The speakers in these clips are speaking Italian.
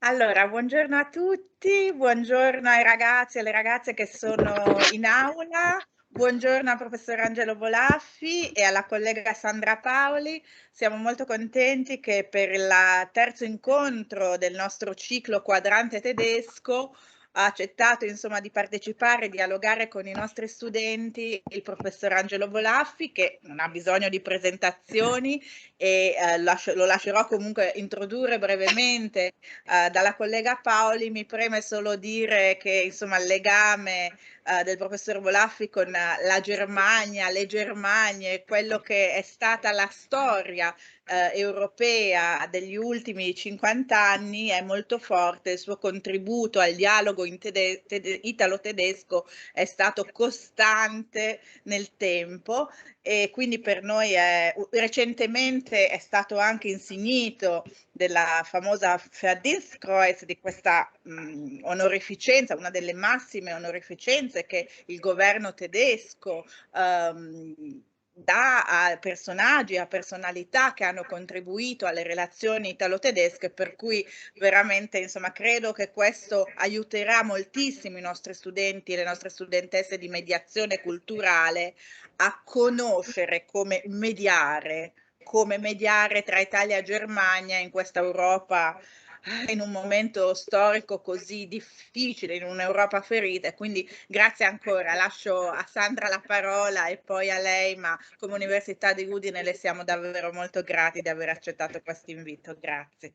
Allora, buongiorno a tutti, buongiorno ai ragazzi e alle ragazze che sono in aula, buongiorno al professor Angelo Bolaffi e alla collega Sandra Paoli. Siamo molto contenti che per il terzo incontro del nostro ciclo Quadrante Tedesco ha accettato insomma di partecipare e dialogare con i nostri studenti il professor Angelo Bolaffi, che non ha bisogno di presentazioni e lo lascerò comunque introdurre brevemente dalla collega Paoli. Mi preme solo dire che insomma il legame del professor Bolaffi con la Germania, le Germanie, quello che è stata la storia europea degli ultimi 50 anni è molto forte. Il suo contributo al dialogo italo-tedesco è stato costante nel tempo e quindi per noi recentemente è stato anche insignito della famosa Verdienstkreuz, di questa onorificenza, una delle massime onorificenze che il governo tedesco dà a personaggi, a personalità che hanno contribuito alle relazioni italo-tedesche, per cui veramente insomma credo che questo aiuterà moltissimo i nostri studenti e le nostre studentesse di mediazione culturale a conoscere come mediare tra Italia e Germania in questa Europa in un momento storico così difficile, in un'Europa ferita. E quindi grazie ancora, lascio a Sandra la parola e poi a lei, ma come Università di Udine le siamo davvero molto grati di aver accettato questo invito. Grazie.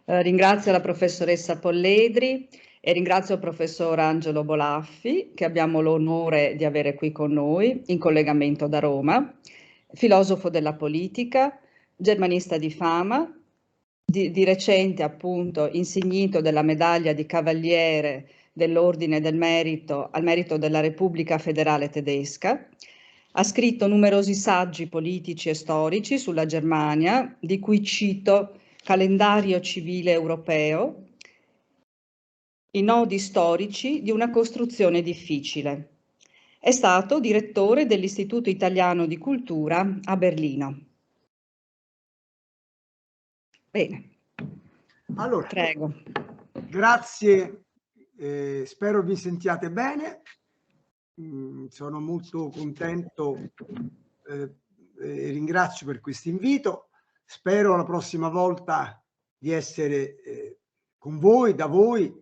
Ringrazio la professoressa Polledri e ringrazio il professor Angelo Bolaffi, che abbiamo l'onore di avere qui con noi in collegamento da Roma, filosofo della politica, germanista di fama, di recente appunto insignito della medaglia di Cavaliere dell'Ordine del Merito al merito della Repubblica Federale Tedesca. Ha scritto numerosi saggi politici e storici sulla Germania, di cui cito Calendario civile europeo, i nodi storici di una costruzione difficile. È stato direttore dell'Istituto Italiano di Cultura a Berlino. Bene. Allora, prego. Grazie, spero vi sentiate bene. Sono molto contento e ringrazio per questo invito. Spero la prossima volta di essere con voi, da voi,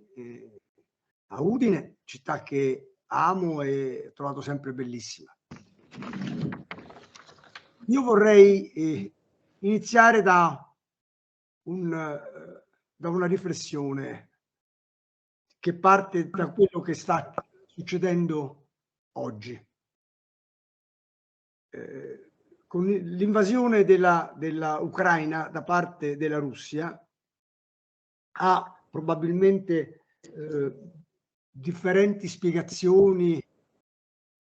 a Udine, città che amo e ho trovato sempre bellissima. Io vorrei iniziare da una riflessione che parte da quello che sta succedendo oggi. Con l'invasione della Ucraina da parte della Russia ha probabilmente differenti spiegazioni,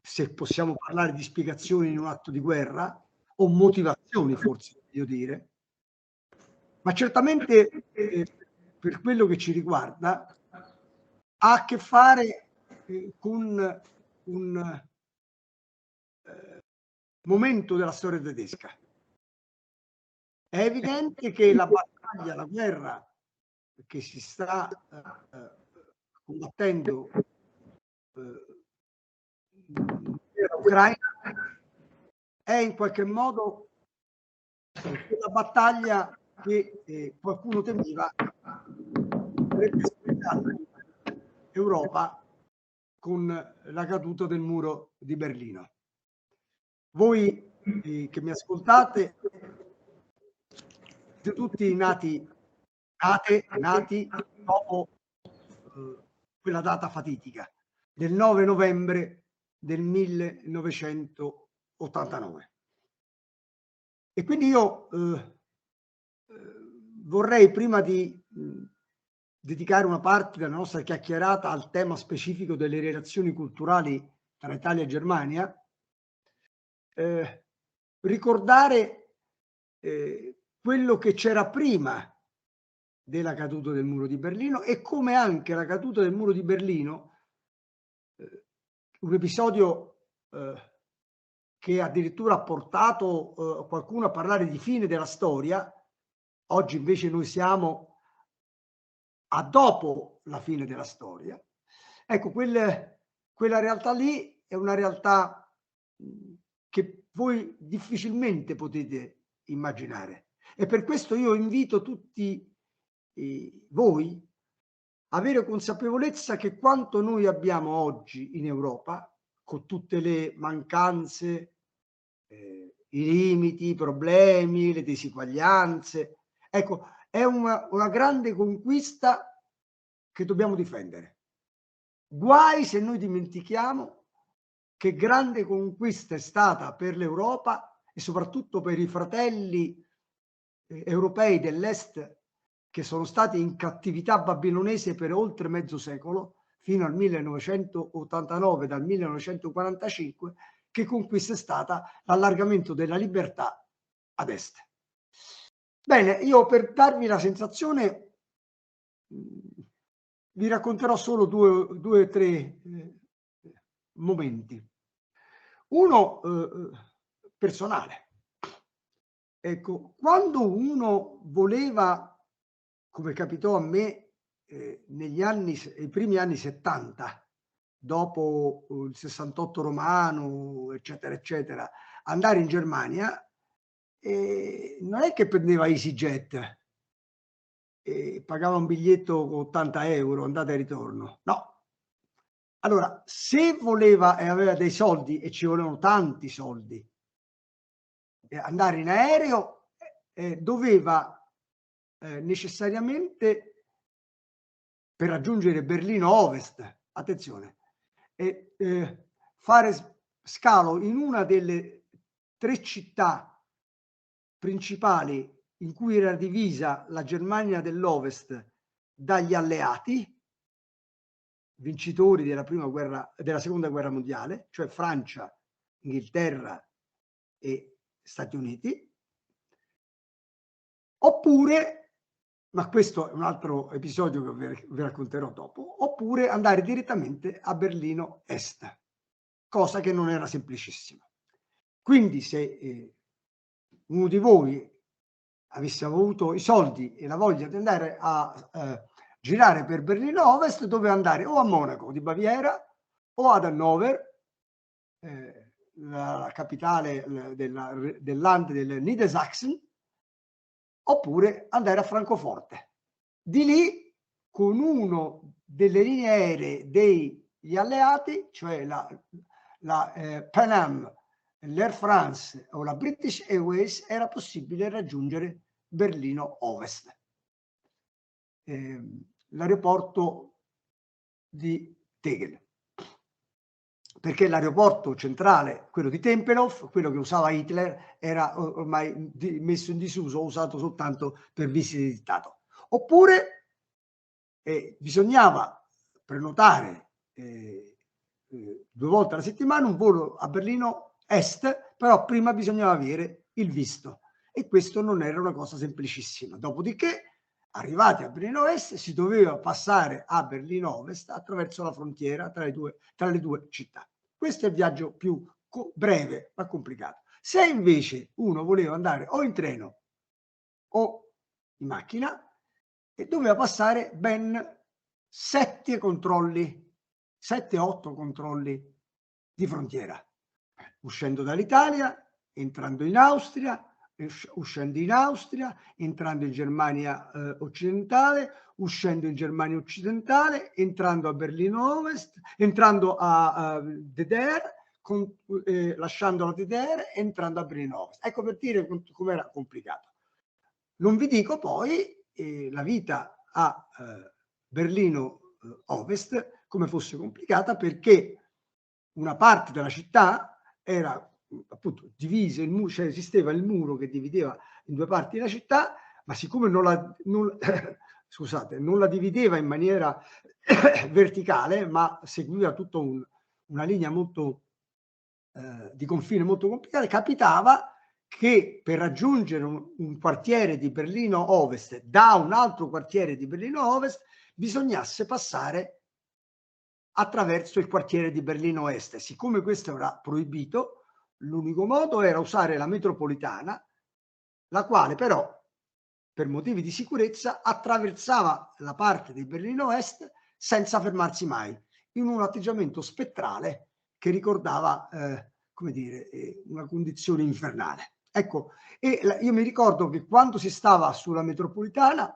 se possiamo parlare di spiegazioni in un atto di guerra, o motivazioni forse meglio dire, ma certamente per quello che ci riguarda ha a che fare con un momento della storia tedesca. È evidente che la battaglia, la guerra che si sta combattendo nell'Ucraina è in qualche modo quella battaglia che qualcuno temeva avrebbe spiegato l'Europa con la caduta del muro di Berlino. Voi che mi ascoltate siete tutti nati dopo quella data fatidica del 9 novembre del 1989. E quindi io vorrei, prima di dedicare una parte della nostra chiacchierata al tema specifico delle relazioni culturali tra Italia e Germania, ricordare quello che c'era prima della caduta del muro di Berlino e come anche la caduta del muro di Berlino, un episodio che addirittura ha portato qualcuno a parlare di fine della storia. Oggi invece noi siamo a dopo la fine della storia. Ecco, quella realtà lì è una realtà che voi difficilmente potete immaginare. E per questo io invito tutti voi a avere consapevolezza che quanto noi abbiamo oggi in Europa, con tutte le mancanze, i limiti, i problemi, le disuguaglianze, ecco, è una grande conquista che dobbiamo difendere. Guai se noi dimentichiamo che grande conquista è stata per l'Europa e soprattutto per i fratelli europei dell'Est che sono stati in cattività babilonese per oltre mezzo secolo, fino al 1989, dal 1945, che conquista è stata l'allargamento della libertà ad Est. Bene, io per darvi la sensazione vi racconterò solo due o tre momenti. Uno personale. Ecco, quando uno voleva, come capitò a me nei primi anni 70, dopo il 68 romano, eccetera, eccetera, andare in Germania, non è che prendeva EasyJet e pagava un biglietto con 80 euro, andata e ritorno. No. Allora, se voleva e aveva dei soldi, e ci volevano tanti soldi, andare in aereo, doveva necessariamente, per raggiungere Berlino Ovest, attenzione, fare scalo in una delle 3 città principali in cui era divisa la Germania dell'Ovest dagli alleati, vincitori della seconda guerra mondiale, cioè Francia, Inghilterra e Stati Uniti, oppure, ma questo è un altro episodio che vi racconterò dopo, oppure andare direttamente a Berlino Est, cosa che non era semplicissima. Quindi se uno di voi avesse avuto i soldi e la voglia di andare a girare per Berlino Ovest, doveva andare o a Monaco di Baviera o ad Hannover, la capitale del Land del Niedersachsen, oppure andare a Francoforte. Di lì, con uno delle linee aeree degli alleati, cioè la Pan Am, l'Air France o la British Airways, era possibile raggiungere Berlino Ovest, l'aeroporto di Tegel, perché l'aeroporto centrale, quello di Tempelhof, quello che usava Hitler, era ormai messo in disuso, usato soltanto per visite di Stato. Oppure bisognava prenotare 2 volte alla settimana un volo a Berlino Est, però prima bisognava avere il visto, e questo non era una cosa semplicissima. Dopodiché, arrivati a Berlino Est, si doveva passare a Berlino Ovest attraverso la frontiera tra le due città. Questo è il viaggio più breve ma complicato. Se invece uno voleva andare o in treno o in macchina, doveva passare ben 7 controlli, 7-8 controlli di frontiera, uscendo dall'Italia, entrando in Austria, uscendo in Austria, entrando in Germania occidentale, uscendo in Germania occidentale, entrando a Berlino Ovest, entrando a DDR, lasciando la DDR, entrando a Berlino Ovest. Ecco per dire com'era complicato. Non vi dico poi la vita a Berlino Ovest come fosse complicata, perché una parte della città era appunto divisa, cioè esisteva il muro che divideva in 2 parti la città, ma siccome non la divideva in maniera verticale, ma seguiva tutta una linea molto di confine molto complicata, capitava che per raggiungere un quartiere di Berlino Ovest da un altro quartiere di Berlino Ovest bisognasse passare attraverso il quartiere di Berlino Est. Siccome questo era proibito, l'unico modo era usare la metropolitana, la quale però per motivi di sicurezza, attraversava la parte di Berlino Est senza fermarsi mai, in un atteggiamento spettrale che ricordava, come dire, una condizione infernale. Ecco, io mi ricordo che quando si stava sulla metropolitana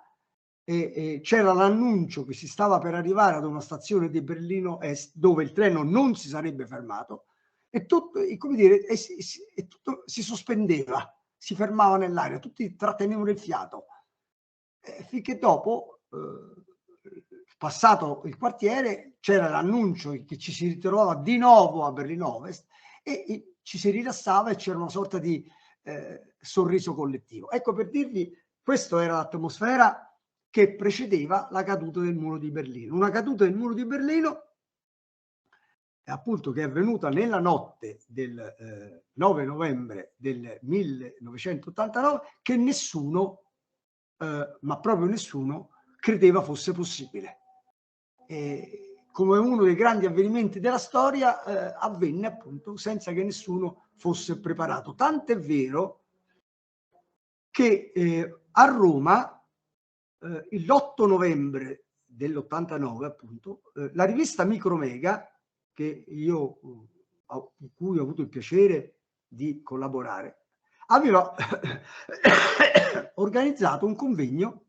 c'era l'annuncio che si stava per arrivare ad una stazione di Berlino Est dove il treno non si sarebbe fermato e tutto, come dire, tutto si sospendeva, si fermava nell'aria, tutti trattenevano il fiato, finché dopo, passato il quartiere, c'era l'annuncio che ci si ritrovava di nuovo a Berlino Ovest e ci si rilassava e c'era una sorta di sorriso collettivo. Ecco, per dirvi, questa era l'atmosfera che precedeva la caduta del muro di Berlino. Una caduta del muro di Berlino appunto che è avvenuta nella notte del 9 novembre del 1989, che nessuno, ma proprio nessuno, credeva fosse possibile. Come uno dei grandi avvenimenti della storia, avvenne appunto senza che nessuno fosse preparato. Tant'è vero che a Roma, l'8 novembre dell'89, appunto, la rivista Micromega, che io, con cui ho avuto il piacere di collaborare, aveva organizzato un convegno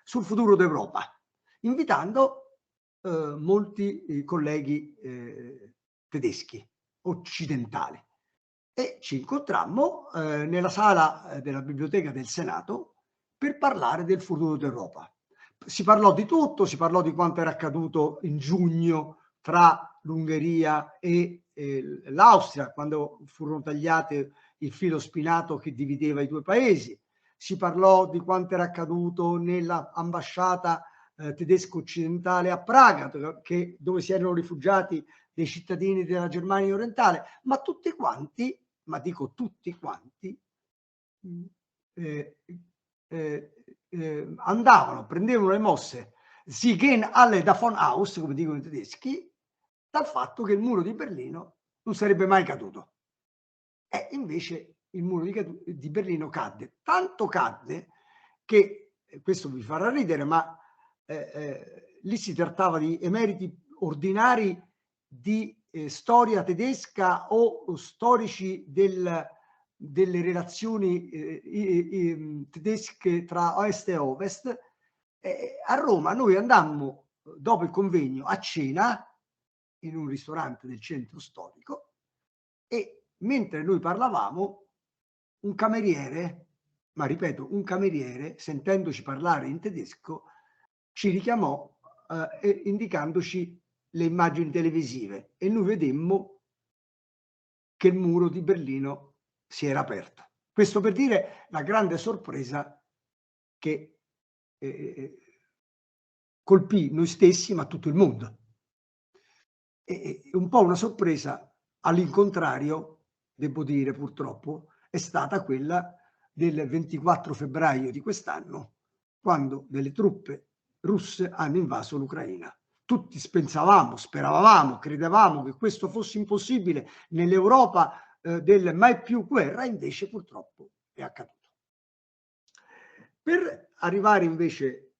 sul futuro d'Europa, invitando molti colleghi tedeschi, occidentali. E ci incontrammo nella sala della biblioteca del Senato per parlare del futuro d'Europa. Si parlò di tutto, si parlò di quanto era accaduto in giugno tra l'Ungheria e l'Austria, quando furono tagliate il filo spinato che divideva i due paesi. Si parlò di quanto era accaduto nell'ambasciata tedesco occidentale a Praga, dove si erano rifugiati dei cittadini della Germania orientale, ma tutti quanti, ma dico tutti quanti, andavano, prendevano le mosse, Sie gehen alle davon aus, come dicono i tedeschi, dal fatto che il muro di Berlino non sarebbe mai caduto. E invece il muro di Berlino cadde. Tanto cadde che, questo vi farà ridere, ma lì si trattava di emeriti ordinari di storia tedesca o storici delle relazioni tedesche tra est e ovest. A Roma noi andammo dopo il convegno a cena in un ristorante del centro storico e mentre noi parlavamo un cameriere, ma ripeto un cameriere, sentendoci parlare in tedesco, ci richiamò indicandoci le immagini televisive e noi vedemmo che il muro di Berlino si era aperto. Questo per dire la grande sorpresa che colpì noi stessi ma tutto il mondo. E un po' una sorpresa all'incontrario, devo dire purtroppo, è stata quella del 24 febbraio di quest'anno, quando delle truppe russe hanno invaso l'Ucraina. Tutti pensavamo, speravamo, credevamo che questo fosse impossibile nell'Europa del mai più guerra, invece purtroppo è accaduto. Per arrivare invece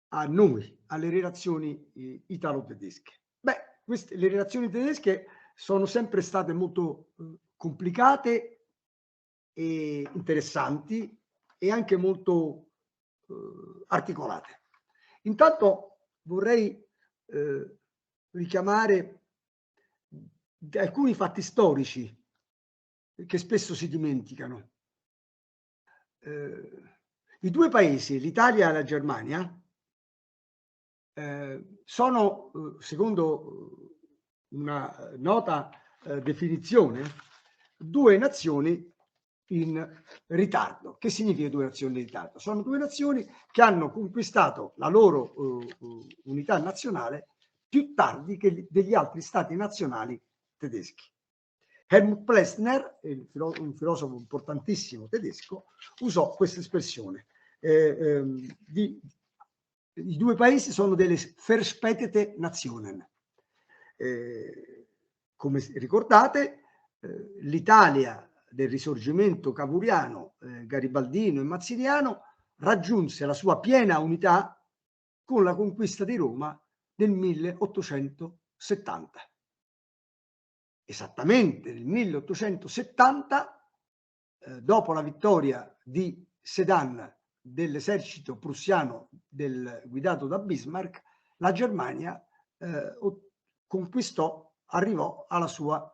a noi, alle relazioni italo-tedesche. Beh, le relazioni tedesche sono sempre state molto complicate e interessanti e anche molto articolate. Intanto vorrei richiamare alcuni fatti storici che spesso si dimenticano. I due paesi, l'Italia e la Germania, sono, secondo una nota definizione, due nazioni in ritardo. Che significa due nazioni in ritardo? Sono due nazioni che hanno conquistato la loro unità nazionale più tardi che degli altri stati nazionali tedeschi. Helmut Plessner, un filosofo importantissimo tedesco, usò questa espressione. I due paesi sono delle verspätete Nationen. Come ricordate, l'Italia del risorgimento cavouriano, garibaldino e mazziniano, raggiunse la sua piena unità con la conquista di Roma del 1870. Esattamente nel 1870, dopo la vittoria di Sedan dell'esercito prussiano guidato da Bismarck, la Germania arrivò alla sua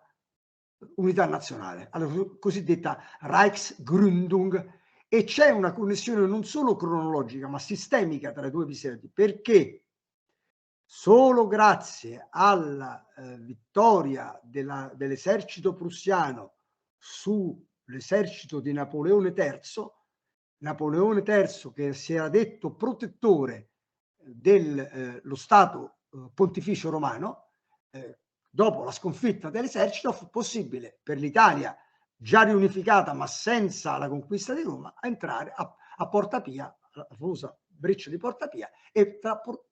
unità nazionale, alla cosiddetta Reichsgründung, e c'è una connessione non solo cronologica ma sistemica tra i due episodi, perché solo grazie alla vittoria dell'esercito prussiano sull'esercito di Napoleone III, che si era detto protettore dello Stato Pontificio Romano, dopo la sconfitta dell'esercito fu possibile per l'Italia, già riunificata ma senza la conquista di Roma, a entrare a Porta Pia, la famosa breccia di Porta Pia, e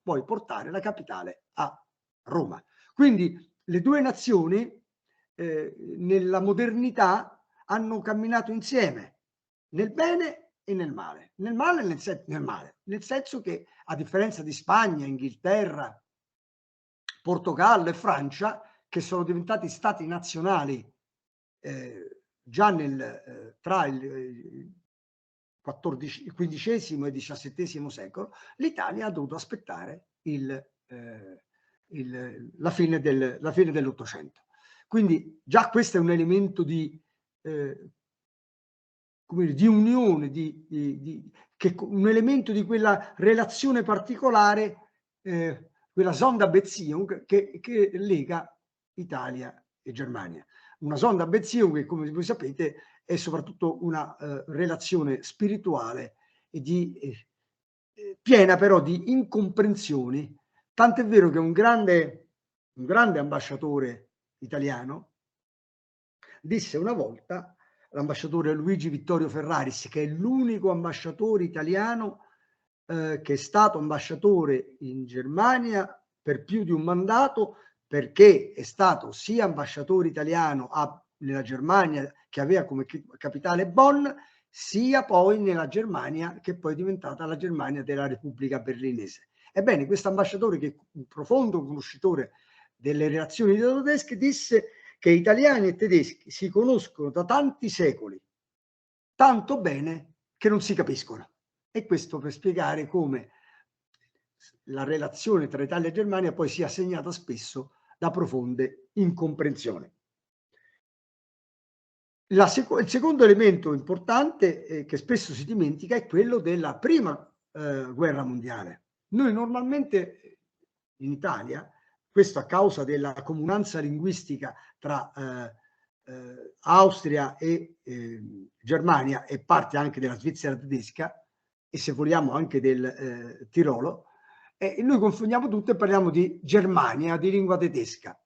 poi portare la capitale a Roma. Quindi le due nazioni nella modernità hanno camminato insieme, nel bene e nel male. Nel male nel senso che, a differenza di Spagna, Inghilterra, Portogallo e Francia, che sono diventati stati nazionali già tra il XV e XVII secolo, l'Italia ha dovuto aspettare la fine dell'Ottocento. Quindi già questo è un elemento di unione, un elemento di quella relazione particolare, quella Sonderbeziehung che lega Italia e Germania. Una Sonderbeziehung che, come voi sapete, è soprattutto una relazione spirituale e piena però di incomprensioni, tant'è vero che un grande ambasciatore italiano disse una volta, l'ambasciatore Luigi Vittorio Ferraris, che è l'unico ambasciatore italiano che è stato ambasciatore in Germania per più di un mandato, perché è stato sia ambasciatore italiano nella Germania, che aveva come capitale Bonn, sia poi nella Germania, che poi è diventata la Germania della Repubblica Berlinese. Ebbene, questo ambasciatore, che è un profondo conoscitore delle relazioni tedesche, disse che italiani e tedeschi si conoscono da tanti secoli, tanto bene che non si capiscono. E questo per spiegare come la relazione tra Italia e Germania poi sia segnata spesso da profonde incomprensioni. Il secondo elemento importante che spesso si dimentica è quello della prima guerra mondiale. Noi normalmente in Italia, questo a causa della comunanza linguistica tra Austria e Germania e parte anche della Svizzera tedesca, e se vogliamo anche del Tirolo, noi confondiamo tutto e parliamo di Germania, di lingua tedesca.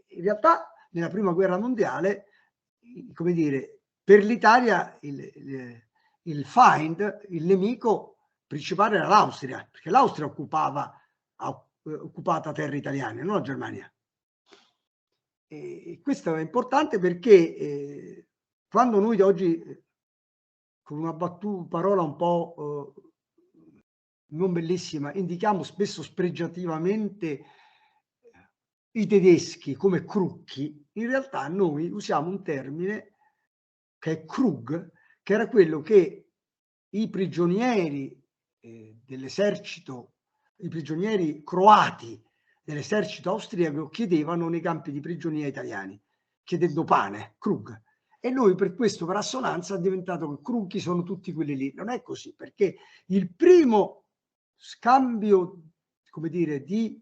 In realtà nella prima guerra mondiale, come dire, per l'Italia il Feind, il nemico principale, era l'Austria, perché l'Austria ha occupata terre italiane, non la Germania. E questo è importante perché quando noi oggi, con una parola un po' non bellissima, indichiamo spesso spregiativamente i tedeschi come crucchi, in realtà noi usiamo un termine che è Krug, che era quello che i prigionieri dell'esercito, i prigionieri croati dell'esercito austriaco chiedevano nei campi di prigionia italiani, chiedendo pane, Krug. E noi per questo, per assonanza, è diventato che Krughi sono tutti quelli lì. Non è così, perché il primo scambio, come dire, di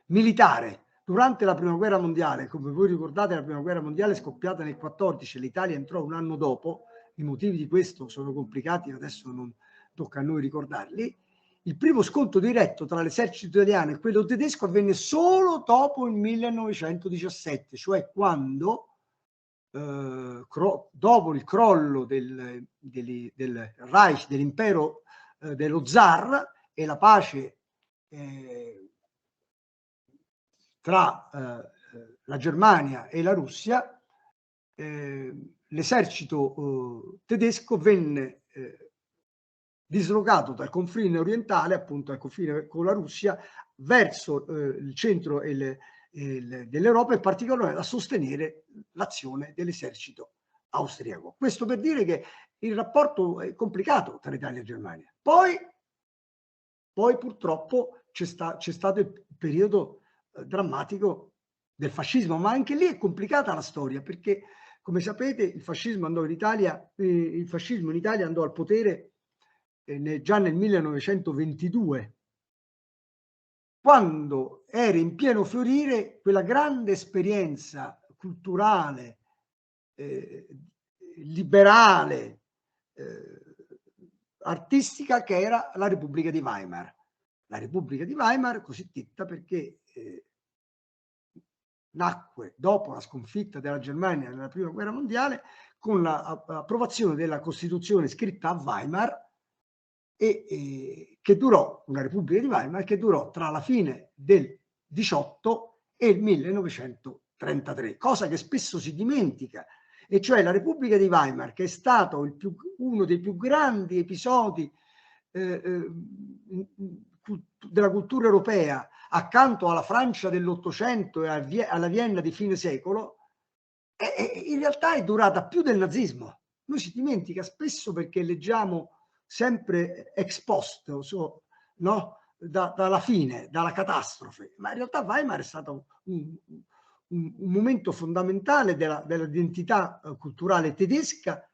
militare durante la prima guerra mondiale, come voi ricordate, la prima guerra mondiale è scoppiata nel 14, l'Italia entrò un anno dopo, i motivi di questo sono complicati, adesso non tocca a noi ricordarli. Il primo scontro diretto tra l'esercito italiano e quello tedesco avvenne solo dopo il 1917, cioè quando dopo il crollo del Reich, dell'impero dello zar, e la pace tra la Germania e la Russia, l'esercito tedesco venne dislocato dal confine orientale, appunto al confine con la Russia, verso il centro dell'Europa, in particolare a sostenere l'azione dell'esercito austriaco. Questo per dire che il rapporto è complicato tra Italia e Germania. Poi purtroppo c'è stato il periodo drammatico del fascismo, ma anche lì è complicata la storia, perché come sapete il fascismo in Italia andò al potere già nel 1922, quando era in pieno fiorire quella grande esperienza culturale, liberale, artistica che era la Repubblica di Weimar. La Repubblica di Weimar, così detta perché nacque dopo la sconfitta della Germania nella Prima Guerra Mondiale con l'approvazione della Costituzione scritta a Weimar e che durò, una Repubblica di Weimar che durò tra la fine del 18 e il 1933, cosa che spesso si dimentica, e cioè la Repubblica di Weimar, che è stato uno dei più grandi episodi della cultura europea, accanto alla Francia dell'Ottocento e alla Vienna di fine secolo, in realtà è durata più del nazismo. Noi si dimentica spesso perché leggiamo sempre ex post, no? Dalla fine, dalla catastrofe, ma in realtà Weimar è stato un momento fondamentale dell'identità culturale tedesca,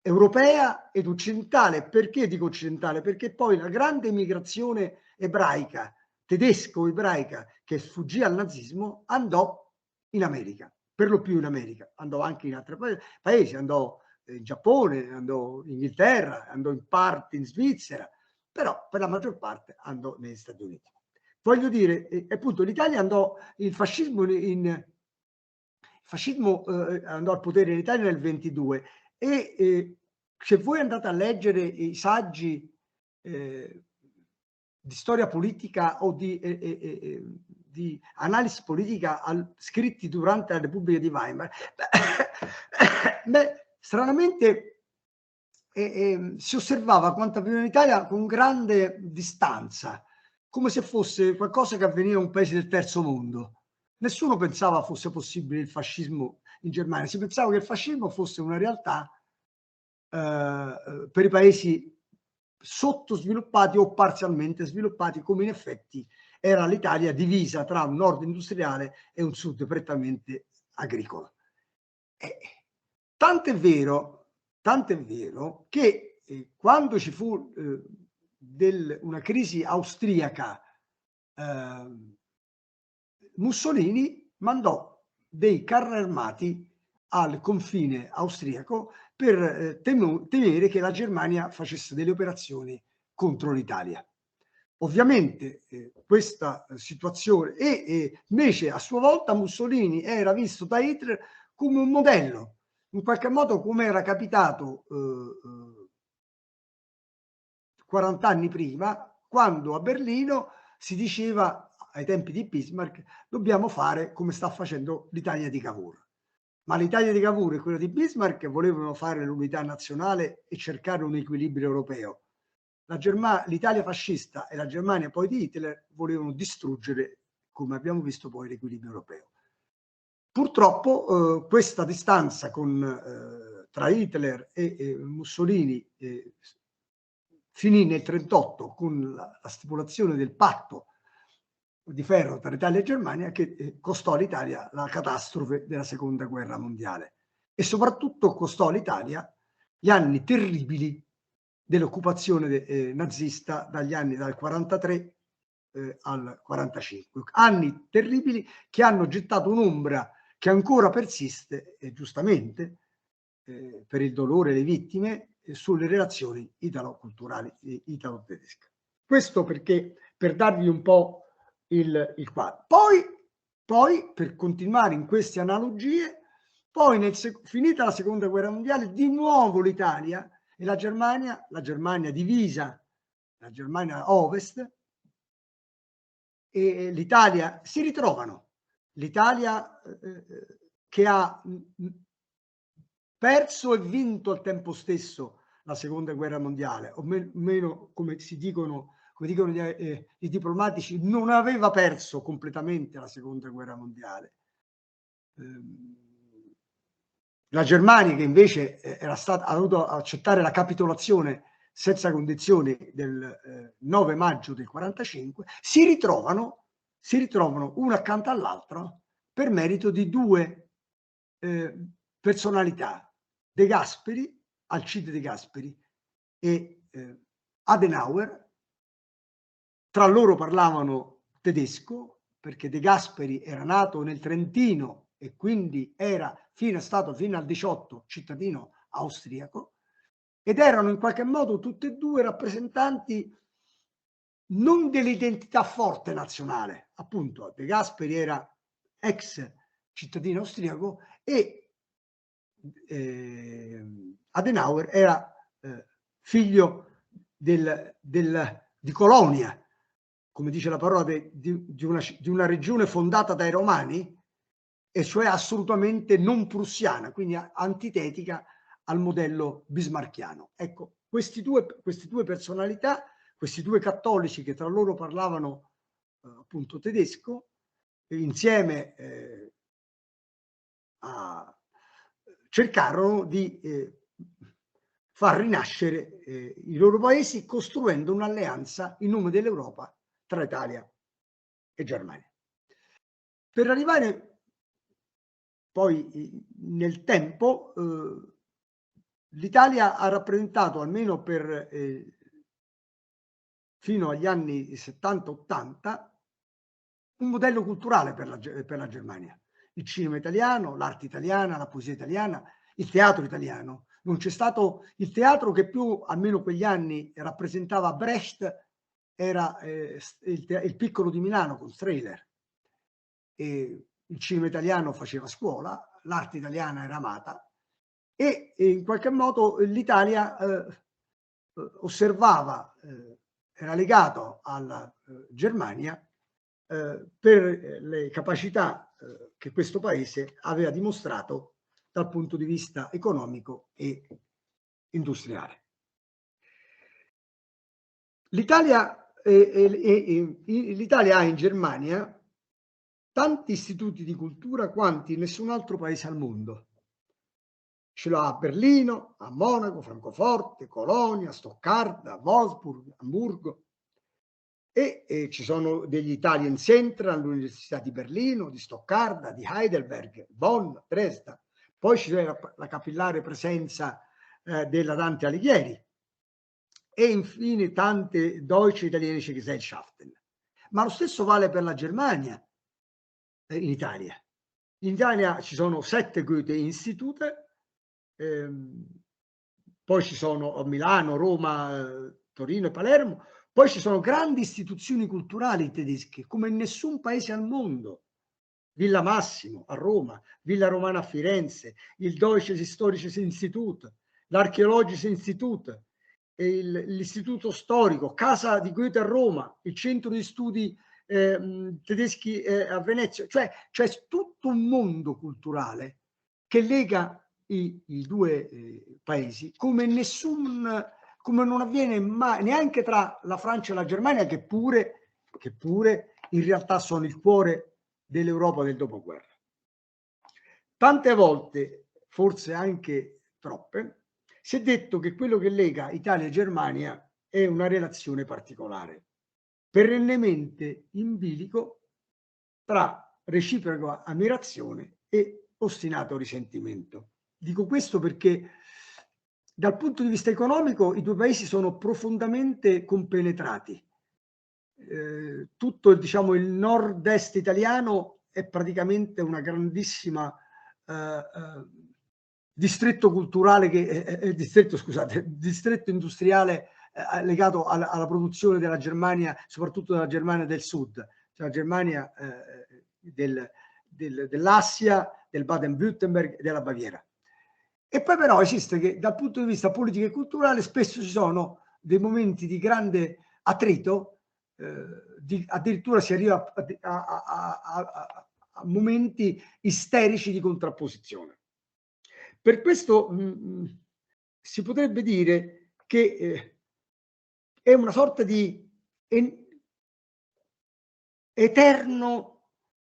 europea ed occidentale. Perché dico occidentale? Perché poi la grande emigrazione ebraica, tedesco-ebraica, che sfuggì al nazismo, andò in America, per lo più in America, andò anche in altri paesi, andò in Giappone, andò in Inghilterra, andò in parte in Svizzera, però per la maggior parte andò negli Stati Uniti. Voglio dire, appunto, l'Italia andò, il fascismo andò al potere in Italia nel 22 e se voi andate a leggere i saggi di storia politica o di analisi politica scritti durante la Repubblica di Weimar, stranamente si osservava quanto avveniva in Italia con grande distanza, come se fosse qualcosa che avveniva in un paese del terzo mondo. Nessuno pensava fosse possibile il fascismo in Germania, si pensava che il fascismo fosse una realtà per i paesi sottosviluppati o parzialmente sviluppati, come in effetti era l'Italia divisa tra un nord industriale e un sud prettamente agricolo. Tant'è vero che quando ci fu una crisi austriaca, Mussolini mandò dei carri armati al confine austriaco per temere che la Germania facesse delle operazioni contro l'Italia. Ovviamente questa situazione e invece a sua volta Mussolini era visto da Hitler come un modello, in qualche modo come era capitato 40 anni prima, quando a Berlino si diceva ai tempi di Bismarck dobbiamo fare come sta facendo l'Italia di Cavour. Ma l'Italia di Cavour e quella di Bismarck volevano fare l'unità nazionale e cercare un equilibrio europeo. L'Italia fascista e la Germania poi di Hitler volevano distruggere, come abbiamo visto poi, l'equilibrio europeo. Purtroppo questa distanza tra Hitler e Mussolini finì nel 1938 con la stipulazione del patto di ferro tra Italia e Germania, che costò all'Italia la catastrofe della Seconda Guerra Mondiale e soprattutto costò all'Italia gli anni terribili dell'occupazione nazista dal 43 al 45. Anni terribili che hanno gettato un'ombra che ancora persiste, giustamente, per il dolore delle vittime, sulle relazioni italo-culturali italo-tedesche. Questo per darvi un po' il quadro. Poi, per continuare in queste analogie, poi finita la Seconda Guerra Mondiale, di nuovo l'Italia e la Germania divisa, la Germania Ovest e l'Italia si ritrovano. L'Italia che ha perso e vinto al tempo stesso la seconda guerra mondiale, o meno come dicono i diplomatici, non aveva perso completamente la seconda guerra mondiale. La Germania, che invece ha dovuto accettare la capitolazione senza condizioni del 9 maggio del 45, si ritrovano uno accanto all'altro per merito di due personalità, De Gasperi, Alcide De Gasperi e Adenauer. Tra loro parlavano tedesco, perché De Gasperi era nato nel Trentino e quindi era stato fino al 18 cittadino austriaco, ed erano in qualche modo tutti e due rappresentanti non dell'identità forte nazionale. Appunto, De Gasperi era ex cittadino austriaco e Adenauer era figlio di Colonia, come dice la parola, di una regione fondata dai Romani, e cioè assolutamente non prussiana, quindi antitetica al modello bismarchiano. Ecco, queste due personalità, questi due cattolici che tra loro parlavano appunto tedesco, insieme cercarono di far rinascere i loro paesi, costruendo un'alleanza in nome dell'Europa tra Italia e Germania. Per arrivare poi nel tempo, l'Italia ha rappresentato, almeno fino agli anni 70-80, un modello culturale per la Germania. Il cinema italiano, l'arte italiana, la poesia italiana, il teatro italiano. Non c'è stato il teatro che più, almeno quegli anni, rappresentava Brecht, era il Piccolo di Milano con Strehler. E il cinema italiano faceva scuola, l'arte italiana era amata e in qualche modo l'Italia osservava, era legato alla Germania per le capacità che questo paese aveva dimostrato dal punto di vista economico e industriale. L'Italia ha in Germania tanti istituti di cultura quanti nessun altro paese al mondo. Ce l'ha a Berlino, a Monaco, Francoforte, Colonia, Stoccarda, Wolfsburg, Amburgo. E ci sono degli Italian Center all'Università di Berlino, di Stoccarda, di Heidelberg, Bonn, Dresda. Poi c'è la capillare presenza della Dante Alighieri e infine tante Deutsche Italienische Gesellschaften. Ma lo stesso vale per la Germania. In Italia ci sono 7 Goethe-Institute, poi ci sono a Milano, Roma, Torino e Palermo, poi ci sono grandi istituzioni culturali tedesche come in nessun paese al mondo. Villa Massimo a Roma, Villa Romana a Firenze, il Deutsches Historisches Institut, l'Archeologisches Institut, l'istituto storico, Casa di Goethe a Roma, il centro di studi tedeschi a Venezia, cioè c'è tutto un mondo culturale che lega i due paesi come non avviene mai, neanche tra la Francia e la Germania, che pure in realtà sono il cuore dell'Europa del dopoguerra. Tante volte, forse anche troppe, si è detto che quello che lega Italia e Germania è una relazione particolare, perennemente in bilico tra reciproca ammirazione e ostinato risentimento. Dico questo perché dal punto di vista economico i due paesi sono profondamente compenetrati. Tutto, diciamo, il nord-est italiano è praticamente una grandissima distretto culturale distretto industriale legato alla produzione della Germania, soprattutto della Germania del Sud, cioè la Germania dell'Assia, del Baden-Württemberg e della Baviera. E poi però esiste che dal punto di vista politico e culturale spesso ci sono dei momenti di grande attrito, addirittura si arriva a momenti isterici di contrapposizione. Per questo si potrebbe dire che è una sorta di eterno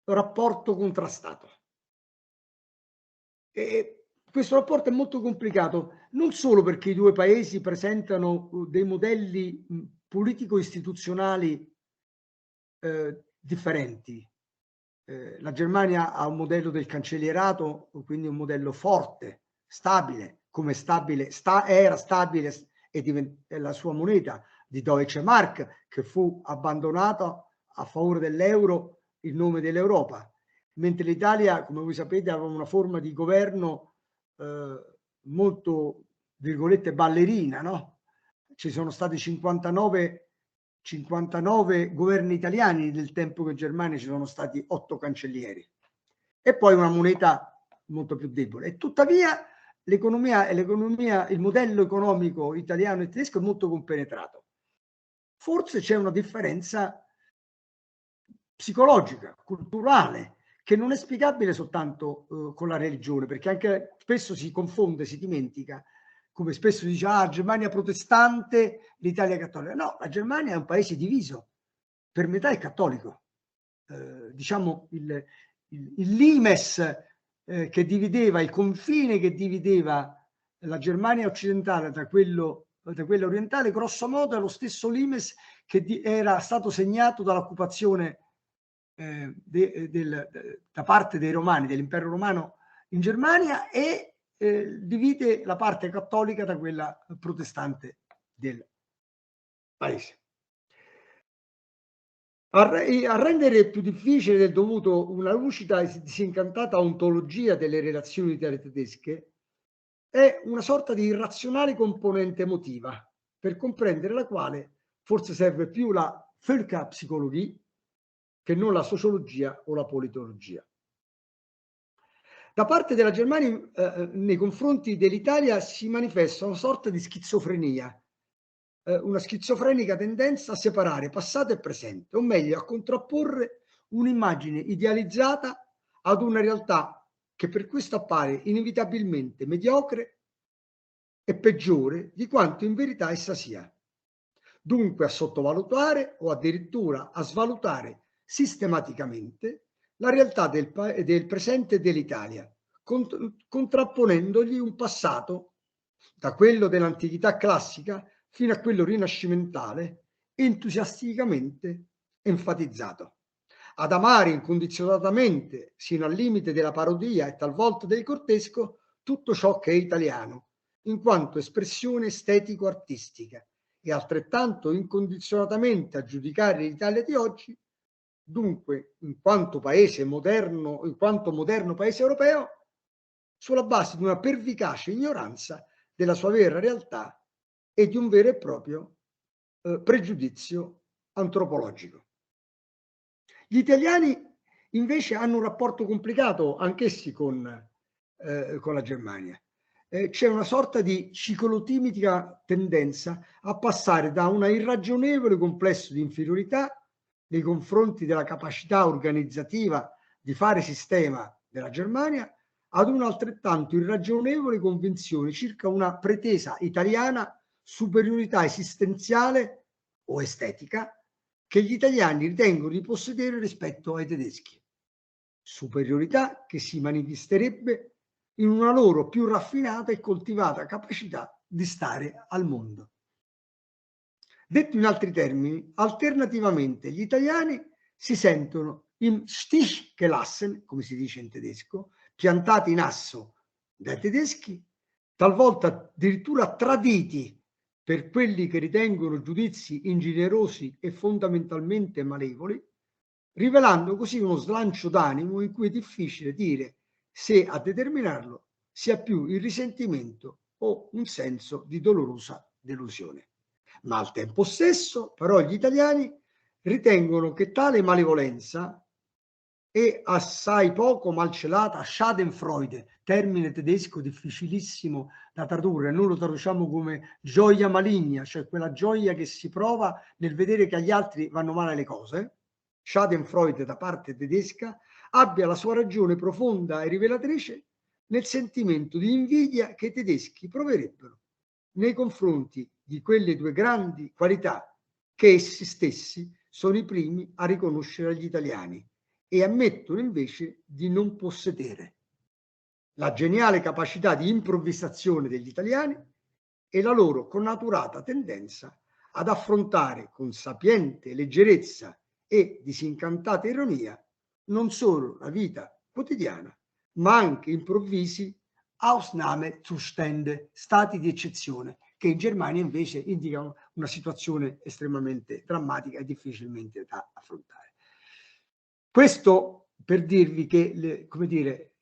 rapporto contrastato. E questo rapporto è molto complicato, non solo perché i due paesi presentano dei modelli politico-istituzionali differenti. La Germania ha un modello del cancellierato, quindi un modello forte, stabile, come era stabile e la sua moneta di Deutsche Mark, che fu abbandonata a favore dell'euro in nome dell'Europa, mentre l'Italia, come voi sapete, aveva una forma di governo molto, virgolette, ballerina, no? Ci sono stati 59 governi italiani nel tempo che in Germania ci sono stati 8 cancellieri, e poi una moneta molto più debole. E tuttavia il modello economico italiano e tedesco è molto compenetrato. Forse c'è una differenza psicologica, culturale, che non è spiegabile soltanto con la religione, perché anche spesso si confonde, si dimentica, come spesso si dice, Germania protestante, l'Italia cattolica. No, la Germania è un paese diviso, per metà è cattolico. Diciamo il limes che divideva, il confine che divideva la Germania occidentale da quella orientale, grosso modo è lo stesso limes che era stato segnato dall'occupazione da parte dei Romani, dell'impero romano in Germania, e divide la parte cattolica da quella protestante del paese. A rendere più difficile del dovuto una lucida e disincantata ontologia delle relazioni italo-tedesche è una sorta di irrazionale componente emotiva, per comprendere la quale forse serve più la Völkerpsychologie che non la sociologia o la politologia. Da parte della Germania nei confronti dell'Italia si manifesta una sorta di schizofrenia, una schizofrenica tendenza a separare passato e presente, o meglio a contrapporre un'immagine idealizzata ad una realtà che per questo appare inevitabilmente mediocre e peggiore di quanto in verità essa sia. Dunque a sottovalutare o addirittura a svalutare sistematicamente la realtà del presente dell'Italia, contrapponendogli un passato, da quello dell'antichità classica fino a quello rinascimentale, entusiasticamente enfatizzato. Ad amare incondizionatamente, sino al limite della parodia e talvolta del grottesco, tutto ciò che è italiano, in quanto espressione estetico-artistica, e altrettanto incondizionatamente a giudicare l'Italia di oggi, dunque in quanto moderno paese europeo, sulla base di una pervicace ignoranza della sua vera realtà e di un vero e proprio pregiudizio antropologico. Gli italiani invece hanno un rapporto complicato anch'essi con la Germania. C'è una sorta di ciclotimica tendenza a passare da una irragionevole complesso di inferiorità nei confronti della capacità organizzativa di fare sistema della Germania ad una altrettanto irragionevole convinzione circa una pretesa italiana superiorità esistenziale o estetica che gli italiani ritengono di possedere rispetto ai tedeschi. Superiorità che si manifesterebbe in una loro più raffinata e coltivata capacità di stare al mondo. Detto in altri termini, alternativamente gli italiani si sentono im Stich gelassen, come si dice in tedesco, piantati in asso dai tedeschi, talvolta addirittura traditi per quelli che ritengono giudizi ingenerosi e fondamentalmente malevoli, rivelando così uno slancio d'animo in cui è difficile dire se a determinarlo sia più il risentimento o un senso di dolorosa delusione. Ma al tempo stesso, però, gli italiani ritengono che tale malevolenza è assai poco malcelata Schadenfreude, termine tedesco difficilissimo da tradurre, noi lo traduciamo come gioia maligna, cioè quella gioia che si prova nel vedere che agli altri vanno male le cose. Schadenfreude da parte tedesca abbia la sua ragione profonda e rivelatrice nel sentimento di invidia che i tedeschi proverebbero nei confronti di quelle due grandi qualità che essi stessi sono i primi a riconoscere agli italiani e ammettono invece di non possedere: la geniale capacità di improvvisazione degli italiani e la loro connaturata tendenza ad affrontare con sapiente leggerezza e disincantata ironia non solo la vita quotidiana, ma anche improvvisi Ausnahmezustände, stati di eccezione, che in Germania invece indicano una situazione estremamente drammatica e difficilmente da affrontare. Questo per dirvi che, come dire,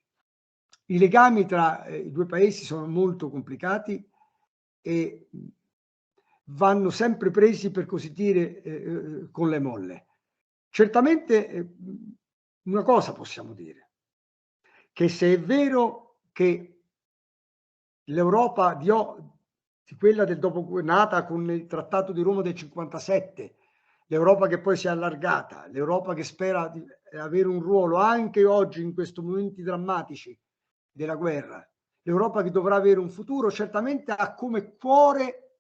i legami tra i due paesi sono molto complicati e vanno sempre presi, per così dire, con le molle. Certamente una cosa possiamo dire, che se è vero che l'Europa di quella del dopo, nata con il Trattato di Roma del 57, l'Europa che poi si è allargata, l'Europa che spera di avere un ruolo anche oggi in questi momenti drammatici della guerra, l'Europa che dovrà avere un futuro, certamente ha come cuore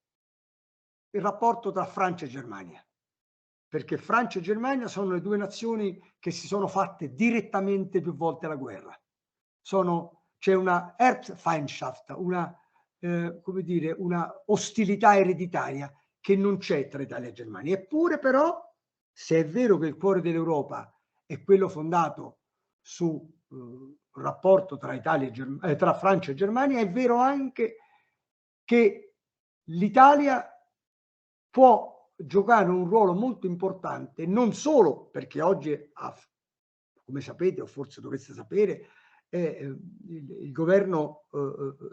il rapporto tra Francia e Germania, perché Francia e Germania sono le due nazioni che si sono fatte direttamente più volte la guerra. C'è una Erbfeindschaft, come dire, una ostilità ereditaria che non c'è tra Italia e Germania. Eppure però, se è vero che il cuore dell'Europa è quello fondato su rapporto tra Francia e Germania, è vero anche che l'Italia può giocare un ruolo molto importante, non solo perché oggi, come sapete o forse dovreste sapere, il governo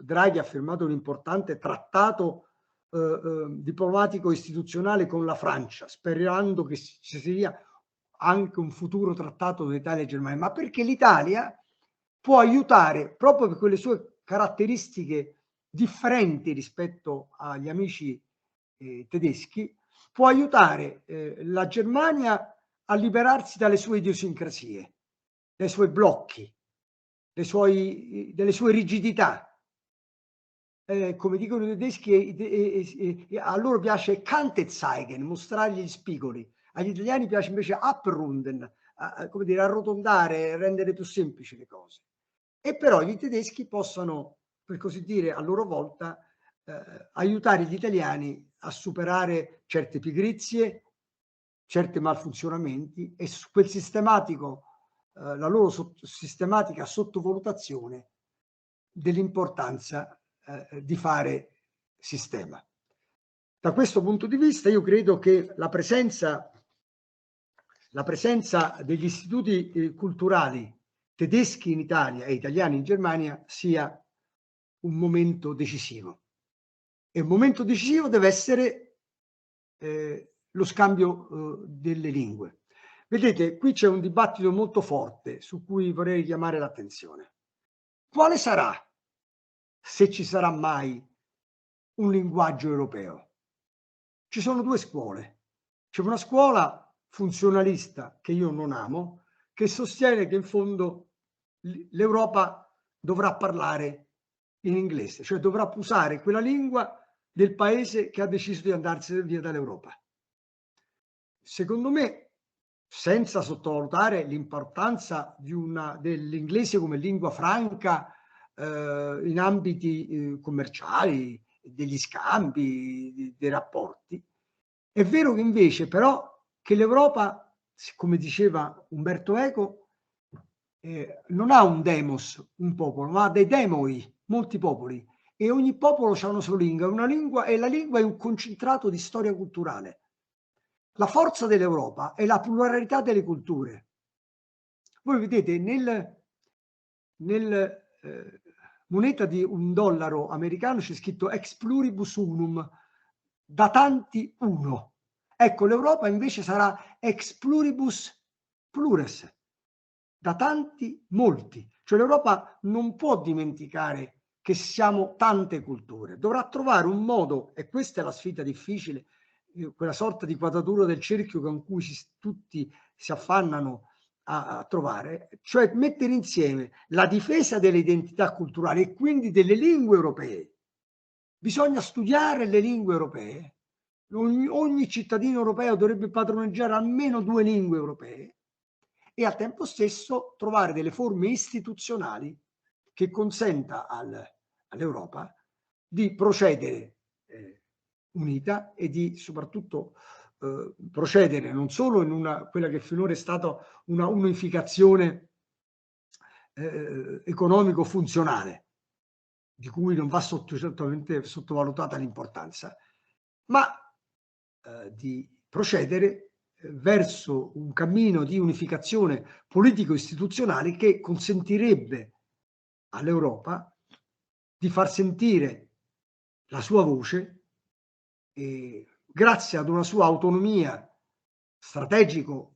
Draghi ha firmato un importante trattato diplomatico istituzionale con la Francia, sperando che ci sia anche un futuro trattato tra Italia e Germania, ma perché l'Italia può aiutare, proprio per quelle sue caratteristiche differenti rispetto agli amici tedeschi, può aiutare la Germania a liberarsi dalle sue idiosincrasie, dai suoi blocchi, delle sue rigidità. Come dicono i tedeschi, a loro piace Kante zeigen, mostrargli gli spigoli. Agli italiani piace invece abrunden, come dire, arrotondare, rendere più semplici le cose. E però i tedeschi possono, per così dire, a loro volta aiutare gli italiani a superare certe pigrizie, certi malfunzionamenti e su quel sistematico, la loro sistematica sottovalutazione dell'importanza di fare sistema. Da questo punto di vista io credo che la presenza degli istituti culturali tedeschi in Italia e italiani in Germania sia un momento decisivo. E un momento decisivo deve essere lo scambio delle lingue. Vedete, qui c'è un dibattito molto forte su cui vorrei richiamare l'attenzione. Quale sarà, se ci sarà mai, un linguaggio europeo? Ci sono due scuole. C'è una scuola funzionalista che io non amo, che sostiene che in fondo l'Europa dovrà parlare in inglese, cioè dovrà usare quella lingua del paese che ha deciso di andarsene via dall'Europa. Secondo me, senza sottovalutare l'importanza dell'inglese come lingua franca in ambiti commerciali, degli scambi, dei rapporti, è vero che invece però che l'Europa, come diceva Umberto Eco, non ha un demos, un popolo, ma ha dei demoi, molti popoli, e ogni popolo ha una sua lingua, e la lingua è un concentrato di storia culturale. La forza dell'Europa è la pluralità delle culture. Voi vedete, nel moneta di $1 americano c'è scritto ex pluribus unum, da tanti uno. Ecco, l'Europa invece sarà ex pluribus plures, da tanti molti. Cioè l'Europa non può dimenticare che siamo tante culture, dovrà trovare un modo, e questa è la sfida difficile, quella sorta di quadratura del cerchio con cui tutti si affannano a trovare, cioè mettere insieme la difesa delle identità culturali e quindi delle lingue europee. Bisogna studiare le lingue europee. Ogni cittadino europeo dovrebbe padroneggiare almeno 2 lingue europee e al tempo stesso trovare delle forme istituzionali che consenta all'Europa di procedere unita e di soprattutto procedere non solo in quella che finora è stata una unificazione economico-funzionale, di cui non va certamente sottovalutata l'importanza, ma di procedere verso un cammino di unificazione politico-istituzionale che consentirebbe all'Europa di far sentire la sua voce e grazie ad una sua autonomia strategico,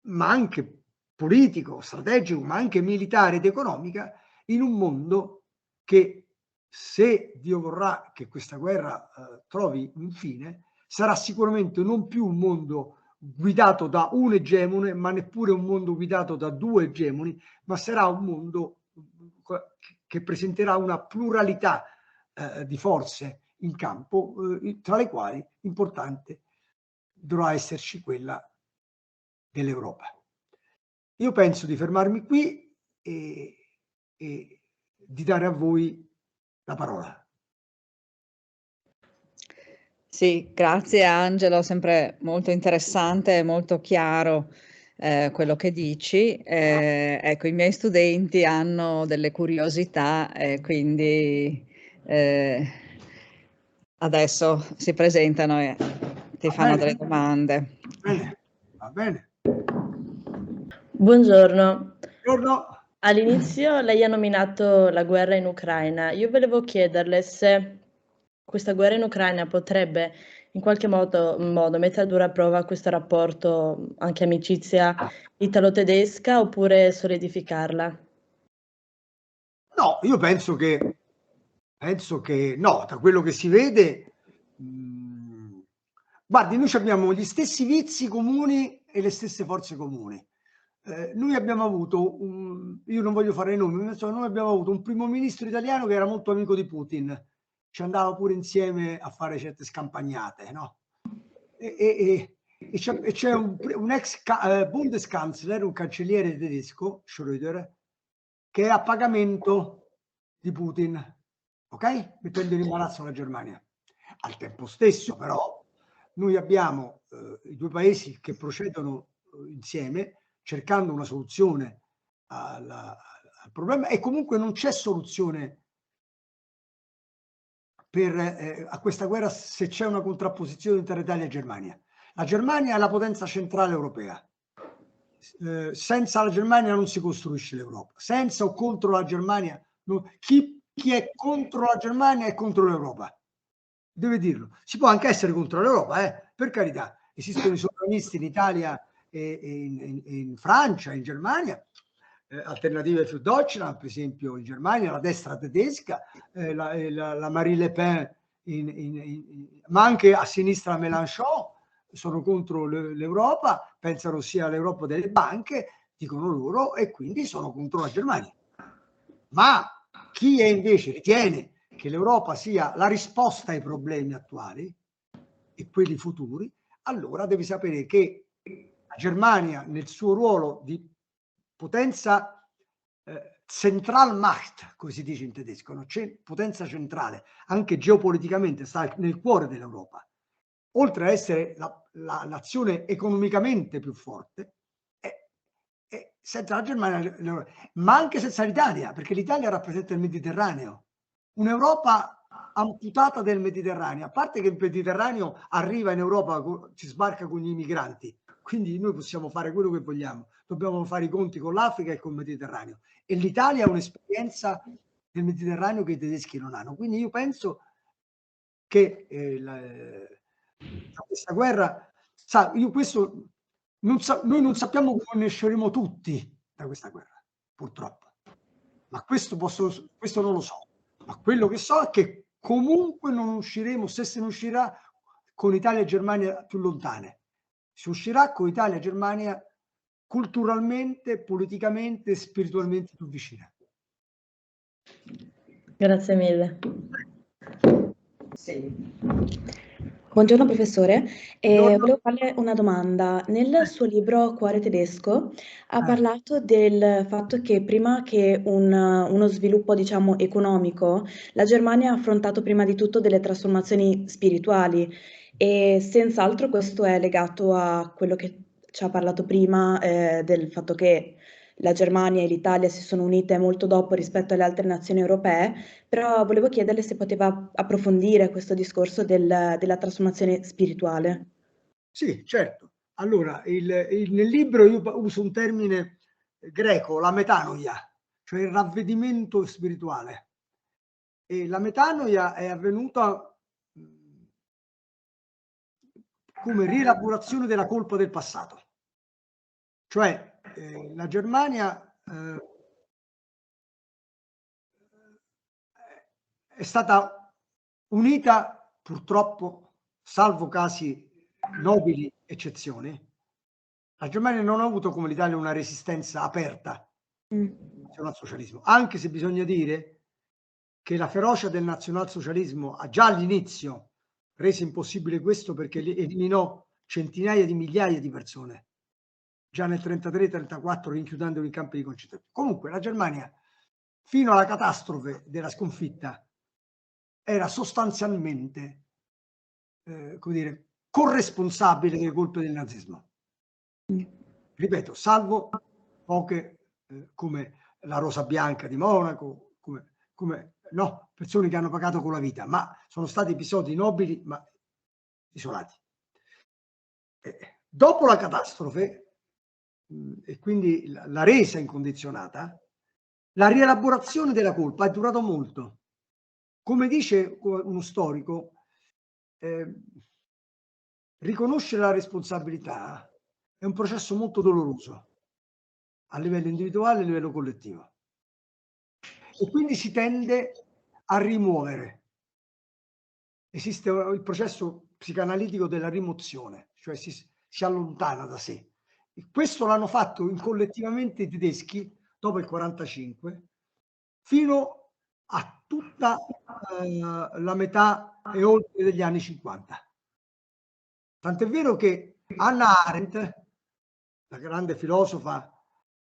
ma anche politico, strategico, ma anche militare ed economica, in un mondo che, se Dio vorrà che questa guerra trovi un fine, sarà sicuramente non più un mondo guidato da un egemone, ma neppure un mondo guidato da 2 egemoni, ma sarà un mondo che presenterà una pluralità di forze in campo, tra le quali importante dovrà esserci quella dell'Europa. Io penso di fermarmi qui e di dare a voi la parola. Sì, grazie Angelo, sempre molto interessante e molto chiaro quello che dici. Ecco, i miei studenti hanno delle curiosità, quindi adesso si presentano e ti fanno delle domande. Bene, va bene. Buongiorno. Buongiorno. All'inizio lei ha nominato la guerra in Ucraina. Io volevo chiederle se questa guerra in Ucraina potrebbe in qualche modo mettere a dura prova questo rapporto, anche amicizia italo-tedesca, oppure solidificarla? No, io penso che no, da quello che si vede, guardi, noi abbiamo gli stessi vizi comuni e le stesse forze comuni. Noi abbiamo avuto, io non voglio fare i nomi, noi abbiamo avuto un primo ministro italiano che era molto amico di Putin, ci andava pure insieme a fare certe scampagnate, no? E c'è un ex Bundeskanzler, un cancelliere tedesco, Schröder, che è a pagamento di Putin, ok? Mettendo in imbarazzo la Germania. Al tempo stesso, però, noi abbiamo i 2 paesi che procedono insieme, cercando una soluzione al problema, e comunque non c'è soluzione a questa guerra se c'è una contrapposizione tra Italia e Germania. La Germania è la potenza centrale europea. Senza la Germania non si costruisce l'Europa. Senza o contro la Germania, chi è contro la Germania è contro l'Europa. Deve dirlo. Si può anche essere contro l'Europa, per carità. Esistono i sovranisti in Italia e in Francia, in Germania, Alternative für Deutschland, per esempio in Germania, la destra tedesca, la Marie Le Pen, ma anche a sinistra Mélenchon, sono contro l'Europa, pensano sia l'Europa delle banche, dicono loro, e quindi sono contro la Germania. Ma chi invece ritiene che l'Europa sia la risposta ai problemi attuali e quelli futuri, allora deve sapere che la Germania, nel suo ruolo di potenza Zentralmacht, come si dice in tedesco, no? Potenza centrale, anche geopoliticamente, sta nel cuore dell'Europa. Oltre a essere l'azione economicamente più forte, senza la Germania, ma anche senza l'Italia, perché l'Italia rappresenta il Mediterraneo. Un'Europa amputata del Mediterraneo, a parte che il Mediterraneo arriva in Europa, ci sbarca con gli migranti, quindi noi possiamo fare quello che vogliamo, dobbiamo fare i conti con l'Africa e con il Mediterraneo, e l'Italia ha un'esperienza del Mediterraneo che i tedeschi non hanno. Quindi io penso che questa guerra, noi non sappiamo come ne usciremo tutti da questa guerra, purtroppo, ma questo non lo so. Ma quello che so è che comunque non usciremo, se se ne uscirà, con Italia e Germania più lontane. Si uscirà con Italia e Germania culturalmente, politicamente, spiritualmente più vicina. Grazie mille. Sì. Buongiorno professore, Buongiorno. volevo farle una domanda. Nel suo libro Cuore tedesco ha parlato del fatto che prima che uno sviluppo, diciamo, economico, la Germania ha affrontato prima di tutto delle trasformazioni spirituali e senz'altro questo è legato a quello che ci ha parlato prima, del fatto che la Germania e l'Italia si sono unite molto dopo rispetto alle altre nazioni europee, però volevo chiederle se poteva approfondire questo discorso della trasformazione spirituale. Sì, certo. Allora, nel libro io uso un termine greco, la metanoia, cioè il ravvedimento spirituale. E la metanoia è avvenuta come rielaborazione della colpa del passato. Cioè la Germania è stata unita, purtroppo, salvo casi nobili eccezioni, la Germania non ha avuto come l'Italia una resistenza aperta al socialismo, anche se bisogna dire che la ferocia del nazionalsocialismo già all'inizio rese impossibile questo, perché eliminò centinaia di migliaia di persone già nel 33-34, rinchiudendoli in campi di concentrazione. Comunque la Germania, fino alla catastrofe della sconfitta, era sostanzialmente come dire, corresponsabile delle colpe del nazismo. Ripeto, salvo poche come la Rosa Bianca di Monaco, come no, persone che hanno pagato con la vita, ma sono stati episodi nobili ma isolati. Dopo la catastrofe e quindi la resa incondizionata, la rielaborazione della colpa è durato molto. Come dice uno storico, riconoscere la responsabilità è un processo molto doloroso a livello individuale e a livello collettivo, e quindi si tende a rimuovere. Esiste il processo psicanalitico della rimozione, cioè si allontana da sé. E questo l'hanno fatto collettivamente i tedeschi dopo il 45 fino a tutta la metà e oltre degli anni 50. Tant'è vero che Hannah Arendt, la grande filosofa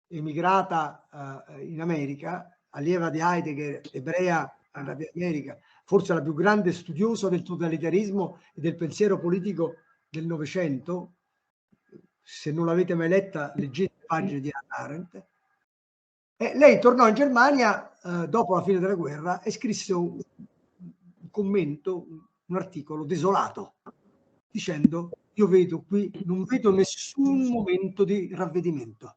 emigrata in America, allieva di Heidegger, ebrea all'America, forse la più grande studiosa del totalitarismo e del pensiero politico del Novecento. Se non l'avete mai letta, leggete le pagine di Hannah Arendt. Lei tornò in Germania dopo la fine della guerra e scrisse un commento, un articolo desolato, dicendo: io vedo qui, non vedo nessun momento di ravvedimento.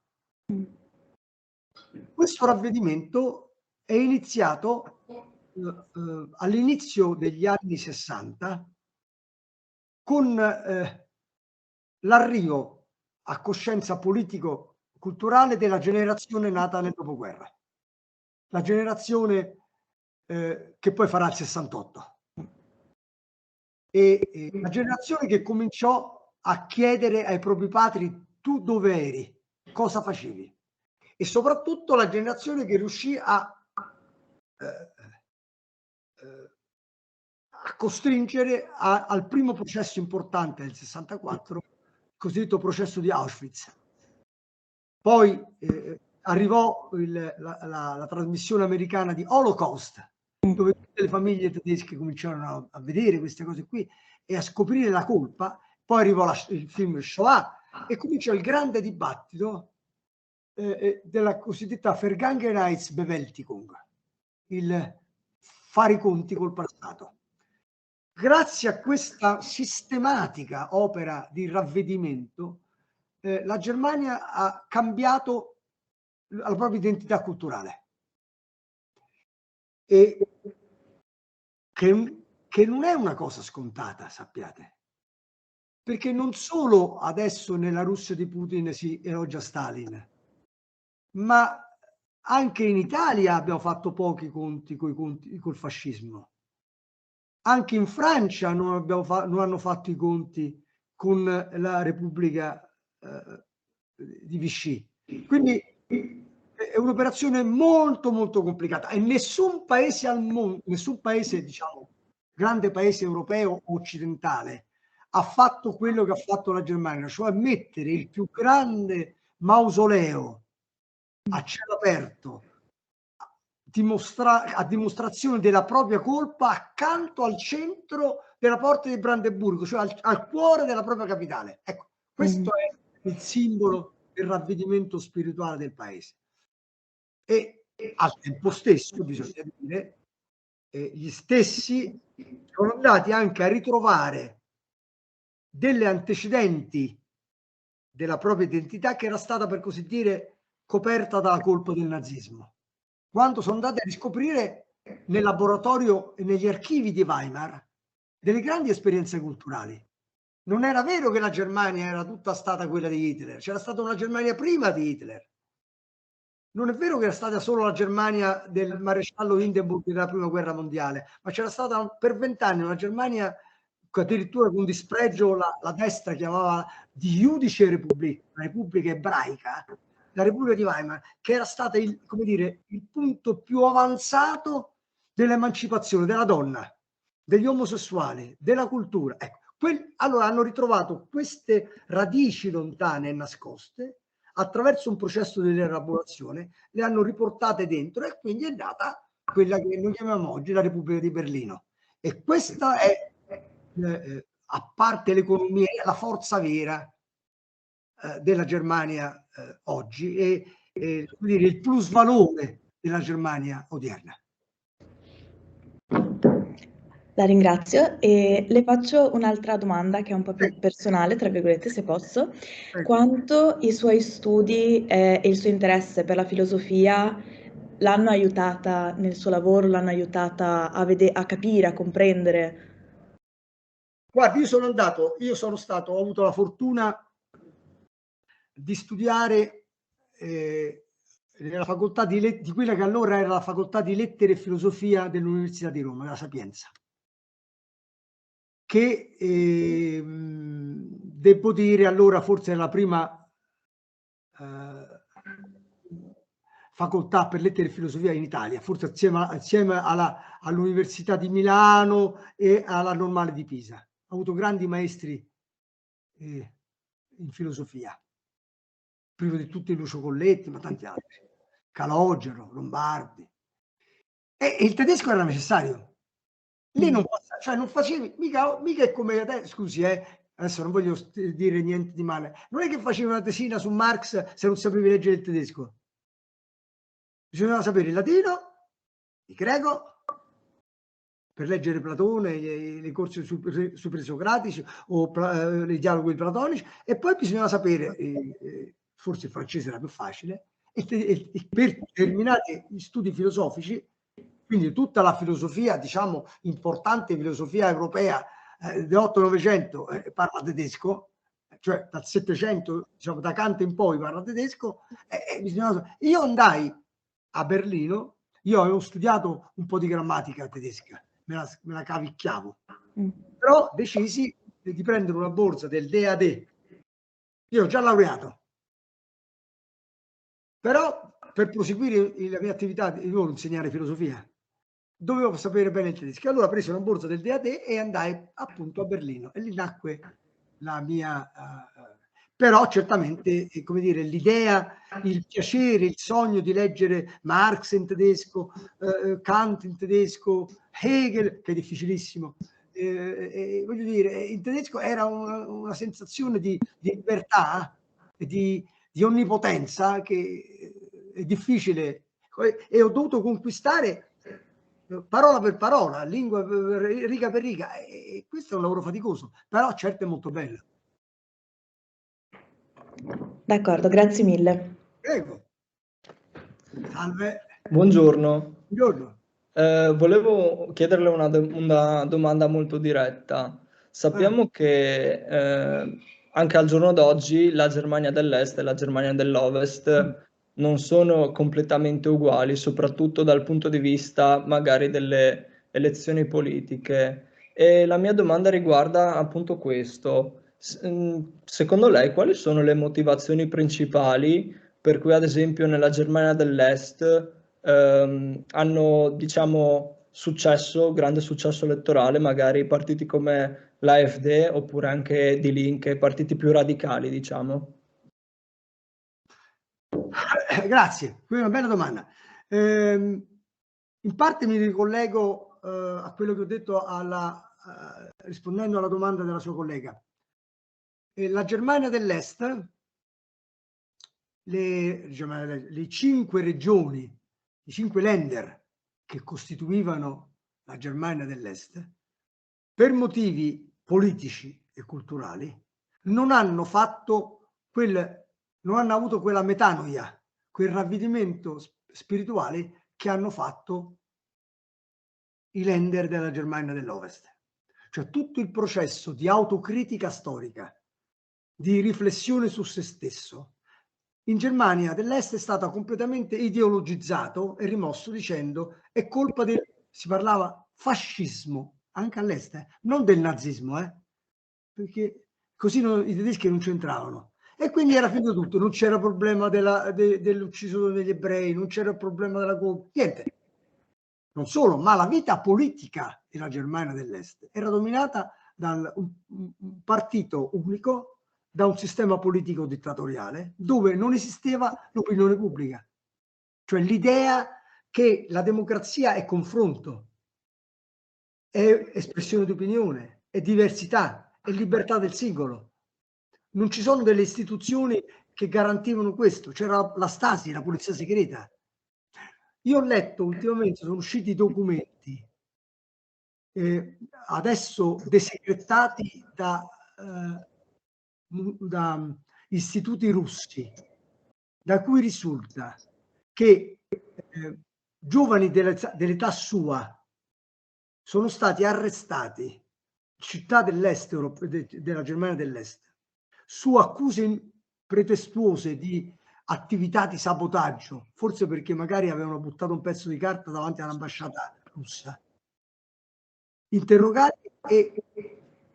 Questo ravvedimento è iniziato all'inizio degli anni 60 con l'arrivo a coscienza politico-culturale della generazione nata nel dopoguerra, la generazione che poi farà il 68. E la generazione che cominciò a chiedere ai propri padri: tu dove eri? Cosa facevi? E soprattutto la generazione che riuscì a costringere al primo processo importante del 64, il cosiddetto processo di Auschwitz. Poi arrivò la trasmissione americana di Holocaust, dove tutte le famiglie tedesche cominciarono a vedere queste cose qui e a scoprire la colpa. Poi arrivò il film Shoah e cominciò il grande dibattito della cosiddetta Vergangenheitsbewältigung, il fare i conti col passato. Grazie a questa sistematica opera di ravvedimento, la Germania ha cambiato la propria identità culturale, e che non è una cosa scontata, sappiate, perché non solo adesso nella Russia di Putin si elogia Stalin, ma anche in Italia abbiamo fatto pochi conti col fascismo. Anche in Francia non hanno fatto i conti con la Repubblica di Vichy. Quindi è un'operazione molto molto complicata e nessun paese al mondo, nessun paese, diciamo, grande paese europeo o occidentale ha fatto quello che ha fatto la Germania, cioè mettere il più grande mausoleo a cielo aperto a dimostrazione della propria colpa accanto al centro della porta di Brandeburgo, cioè al cuore della propria capitale. Ecco, questo è il simbolo del ravvedimento spirituale del paese. E al tempo stesso, bisogna dire, gli stessi sono andati anche a ritrovare delle antecedenti della propria identità che era stata, per così dire, coperta dalla colpa del nazismo. Quando sono andati a riscoprire nel laboratorio e negli archivi di Weimar delle grandi esperienze culturali. Non era vero che la Germania era tutta stata quella di Hitler, c'era stata una Germania prima di Hitler. Non è vero che era stata solo la Germania del maresciallo Hindenburg della prima guerra mondiale, ma c'era stata per 20 anni una Germania che addirittura con dispregio la destra chiamava di Jüdische Republik, la Repubblica ebraica, la Repubblica di Weimar, che era stata come dire, il punto più avanzato dell'emancipazione della donna, degli omosessuali, della cultura. Ecco, allora hanno ritrovato queste radici lontane e nascoste attraverso un processo di rielaborazione, le hanno riportate dentro e quindi è nata quella che noi chiamiamo oggi la Repubblica di Berlino. E questa è, a parte l'economia, la forza vera della Germania oggi e come dire, il plus valore della Germania odierna. La ringrazio e le faccio un'altra domanda che è un po' più personale, tra virgolette, se posso. Quanto i suoi studi e il suo interesse per la filosofia l'hanno aiutata nel suo lavoro, l'hanno aiutata a capire, a comprendere? Guardi, ho avuto la fortuna di studiare nella facoltà di quella che allora era la facoltà di lettere e filosofia dell'Università di Roma, della Sapienza, che devo dire allora forse era la prima facoltà per lettere e filosofia in Italia, forse assieme all'Università di Milano e alla Normale di Pisa. Ho avuto grandi maestri in filosofia, prima di tutti Lucio Colletti, ma tanti altri, Calogero, Lombardi. E il tedesco era necessario. Lì non facevi, mica è come adesso, scusi, adesso non voglio dire niente di male, non è che facevi una tesina su Marx se non sapevi leggere il tedesco. Bisognava sapere il latino, il greco, per leggere Platone, le corsi sui presocratici o i dialoghi platonici, e poi bisognava sapere, forse il francese era più facile, e per terminare gli studi filosofici, quindi tutta la filosofia, diciamo, importante filosofia europea dell'8-900 parla tedesco, cioè dal 700, diciamo, da Kant in poi parla tedesco, io andai a Berlino, io avevo studiato un po' di grammatica tedesca, me la cavicchiavo, però decisi di prendere una borsa del DAD. Io ho già laureato, però per proseguire la mia attività di insegnare filosofia dovevo sapere bene il tedesco. Allora presi una borsa del DAD e andai appunto a Berlino e lì nacque la mia però certamente, come dire, l'idea, il piacere, il sogno di leggere Marx in tedesco, Kant in tedesco, Hegel, che è difficilissimo, voglio dire, in tedesco era una sensazione di libertà e di onnipotenza che è difficile, e ho dovuto conquistare parola per parola, lingua riga per riga, e questo è un lavoro faticoso, però certo è molto bello. D'accordo, grazie mille. Prego. Salve. Buongiorno. Buongiorno. Volevo chiederle una domanda molto diretta. Sappiamo che anche al giorno d'oggi la Germania dell'Est e la Germania dell'Ovest non sono completamente uguali, soprattutto dal punto di vista magari delle elezioni politiche. E la mia domanda riguarda appunto questo. Secondo lei quali sono le motivazioni principali per cui ad esempio nella Germania dell'Est hanno, diciamo, grande successo elettorale, magari partiti come l'AfD oppure anche Die Linke, partiti più radicali, diciamo? Grazie, questa è una bella domanda. In parte mi ricollego a quello che ho detto rispondendo alla domanda della sua collega. La Germania dell'Est, le 5 regioni, i 5 Länder che costituivano la Germania dell'Est, per motivi politici e culturali, non hanno avuto quella metanoia, quel ravvedimento spirituale che hanno fatto i Länder della Germania dell'Ovest. Cioè tutto il processo di autocritica storica, di riflessione su se stesso, in Germania dell'Est è stato completamente ideologizzato e rimosso dicendo è colpa del, si parlava fascismo, anche all'Est, non del nazismo, perché così i tedeschi non c'entravano. E quindi era finito tutto, non c'era problema dell'uccisione degli ebrei, non c'era il problema della niente. Non solo, ma la vita politica della Germania dell'Est era dominata da un partito unico, da un sistema politico dittatoriale, dove non esisteva l'opinione pubblica. Cioè l'idea che la democrazia è confronto, è espressione di opinione, è diversità, è libertà del singolo. Non ci sono delle istituzioni che garantivano questo. C'era la Stasi, la polizia segreta. Io ho letto ultimamente, sono usciti documenti adesso desecretati da istituti russi, da cui risulta che giovani dell'età sua sono stati arrestati città dell'est della Germania dell'Est su accuse pretestuose di attività di sabotaggio, forse perché magari avevano buttato un pezzo di carta davanti all'ambasciata russa, interrogati e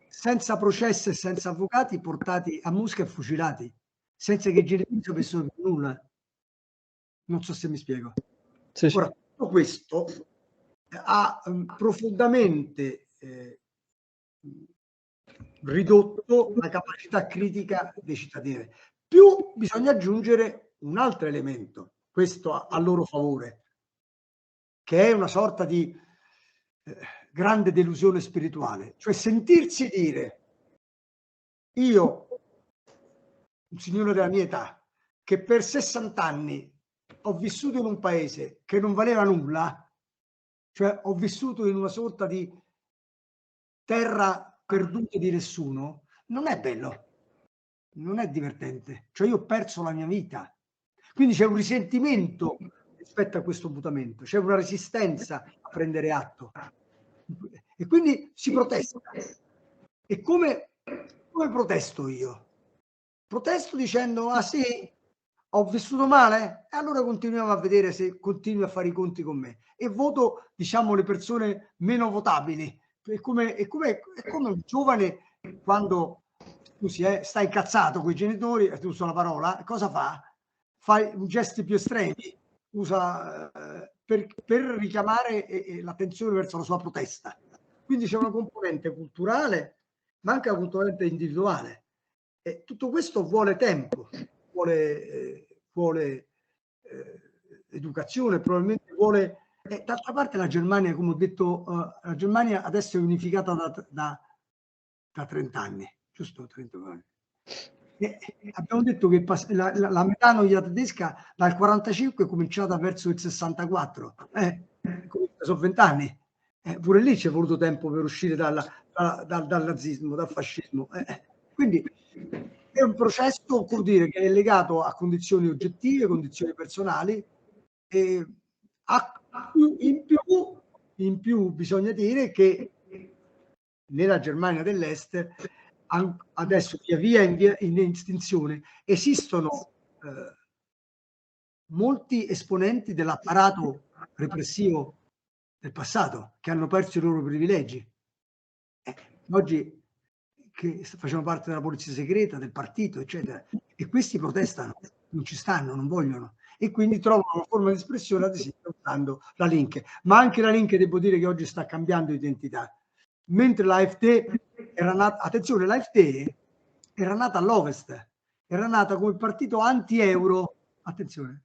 senza processo e senza avvocati portati a Mosca e fucilati, senza che i genitori sapessero nulla. Non so se mi spiego. Sì, Ora, tutto questo ha profondamente ridotto la capacità critica dei cittadini. Più bisogna aggiungere un altro elemento, questo a loro favore, che è una sorta di grande delusione spirituale, cioè sentirsi dire io, un signore della mia età, che per 60 anni ho vissuto in un paese che non valeva nulla, cioè ho vissuto in una sorta di terra perduta di nessuno, non è bello, non è divertente. Cioè io ho perso la mia vita. Quindi c'è un risentimento rispetto a questo mutamento, c'è una resistenza a prendere atto. E quindi si protesta. E come protesto io? Protesto dicendo, ah sì, ho vissuto male? E allora continuiamo a vedere se continui a fare i conti con me. E voto, diciamo, le persone meno votabili. È come un giovane quando tu stai incazzato con i genitori, e tu usa la parola, cosa fa? Fa gesti più estremi, usa per richiamare l'attenzione verso la sua protesta. Quindi c'è una componente culturale, ma anche una componente individuale. E tutto questo vuole tempo, vuole educazione, probabilmente vuole... d'altra parte la Germania, come ho detto, la Germania adesso è unificata da 30 anni, giusto? 30 anni. Abbiamo detto che la metanoia tedesca dal 45 è cominciata verso il 64, sono 20 anni. Pure lì ci è voluto tempo per uscire dal nazismo, dal fascismo. Quindi è un processo, come dire, che è legato a condizioni oggettive, condizioni personali, e in più bisogna dire che nella Germania dell'Est adesso via in estinzione esistono molti esponenti dell'apparato repressivo del passato che hanno perso i loro privilegi. Oggi che facevano parte della polizia segreta, del partito, eccetera, e questi protestano, non ci stanno, non vogliono, e quindi trovano una forma di espressione, ad esempio, usando la Linke. Ma anche la Linke, devo dire che oggi sta cambiando identità. Mentre l'AfD era nata, attenzione, l'AfD era nata all'Ovest, era nata come partito anti-euro, attenzione.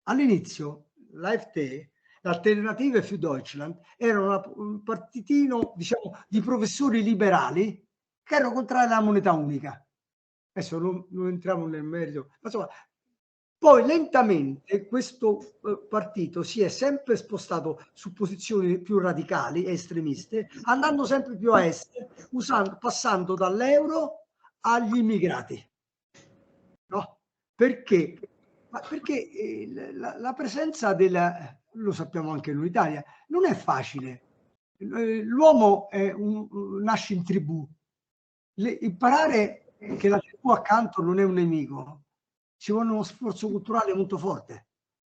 All'inizio l'AfD, l'Alternative für Deutschland, era un partitino, diciamo, di professori liberali che erano contrari alla moneta unica. Adesso non entriamo nel merito, ma insomma, poi lentamente questo partito si è sempre spostato su posizioni più radicali e estremiste, andando sempre più a est, passando dall'euro agli immigrati. No? Perché? Perché la presenza della, lo sappiamo anche noi in Italia, non è facile. L'uomo nasce in tribù. Imparare che la tribù accanto non è un nemico, ci vuole uno sforzo culturale molto forte.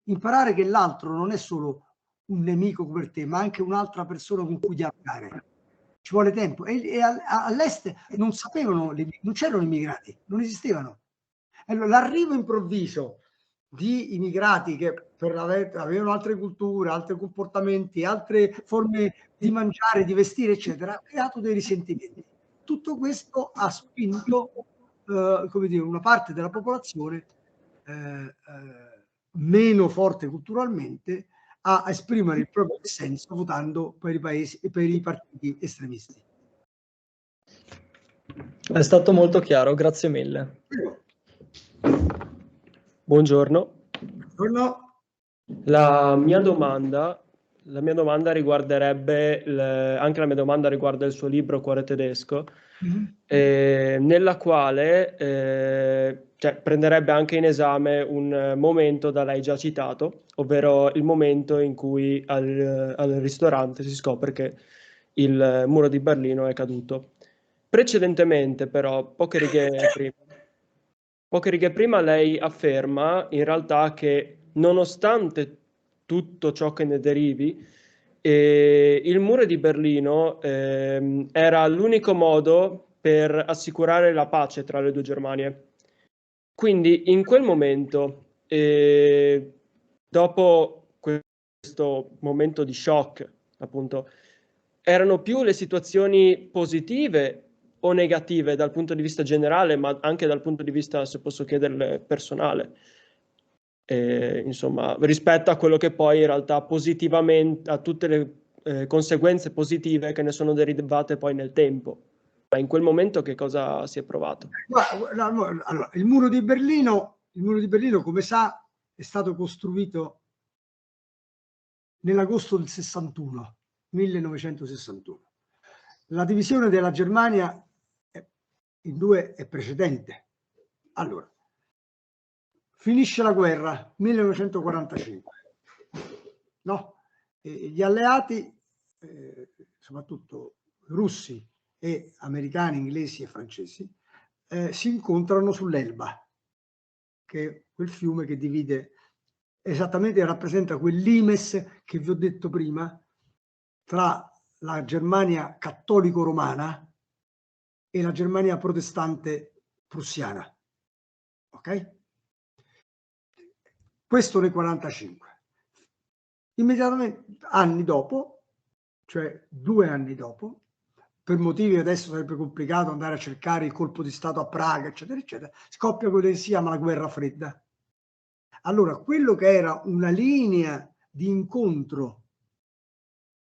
Imparare che l'altro non è solo un nemico per te, ma anche un'altra persona con cui dialogare. Ci vuole tempo. E all'est non sapevano, non c'erano immigrati, non esistevano. Allora, l'arrivo improvviso di immigrati che avevano altre culture, altri comportamenti, altre forme di mangiare, di vestire, eccetera, ha creato dei risentimenti. Tutto questo ha spinto come dire, una parte della popolazione meno forte culturalmente a esprimere il proprio dissenso votando per i partiti estremisti. È stato molto chiaro, grazie mille. Buongiorno. Buongiorno. La mia domanda riguarderebbe, anche la mia domanda riguarda il suo libro Cuore tedesco, nella quale prenderebbe anche in esame un momento da lei già citato, ovvero il momento in cui al ristorante si scopre che il muro di Berlino è caduto. Precedentemente, però, poche righe prima lei afferma in realtà che nonostante tutto ciò che ne derivi, il muro di Berlino era l'unico modo per assicurare la pace tra le due Germanie. Quindi in quel momento, dopo questo momento di shock, appunto, erano più le situazioni positive o negative dal punto di vista generale, ma anche dal punto di vista, se posso chiederle, personale, insomma, rispetto a quello che poi in realtà positivamente, a tutte le conseguenze positive che ne sono derivate poi nel tempo. Ma in quel momento che cosa si è provato? Allora, il muro di Berlino, come sa, è stato costruito nell'agosto del 61, 1961. La divisione della Germania in due è precedente. Allora, finisce la guerra, 1945. No? Gli alleati, soprattutto russi e americani, inglesi e francesi, si incontrano sull'Elba, che è quel fiume che divide, esattamente rappresenta quel limes che vi ho detto prima, tra la Germania cattolico-romana e la Germania protestante prussiana. Ok? Questo nel 1945. Immediatamente, anni dopo, cioè 2 anni dopo, per motivi adesso sarebbe complicato andare a cercare il colpo di Stato a Praga, eccetera, eccetera, scoppia quello che si chiama la guerra fredda. Allora, quello che era una linea di incontro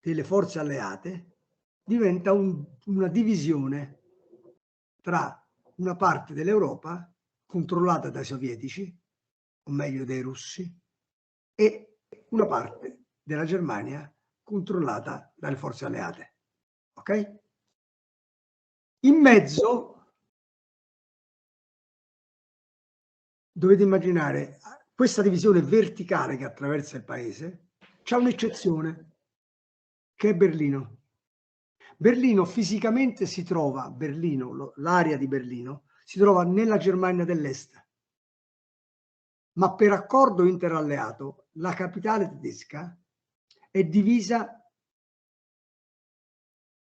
delle forze alleate diventa una divisione tra una parte dell'Europa controllata dai sovietici, o meglio dai russi, e una parte della Germania controllata dalle forze alleate. Ok? In mezzo dovete immaginare questa divisione verticale che attraversa il paese, c'è un'eccezione, che è Berlino. Berlino fisicamente si trova, l'area di Berlino, si trova nella Germania dell'Est, ma per accordo interalleato la capitale tedesca è divisa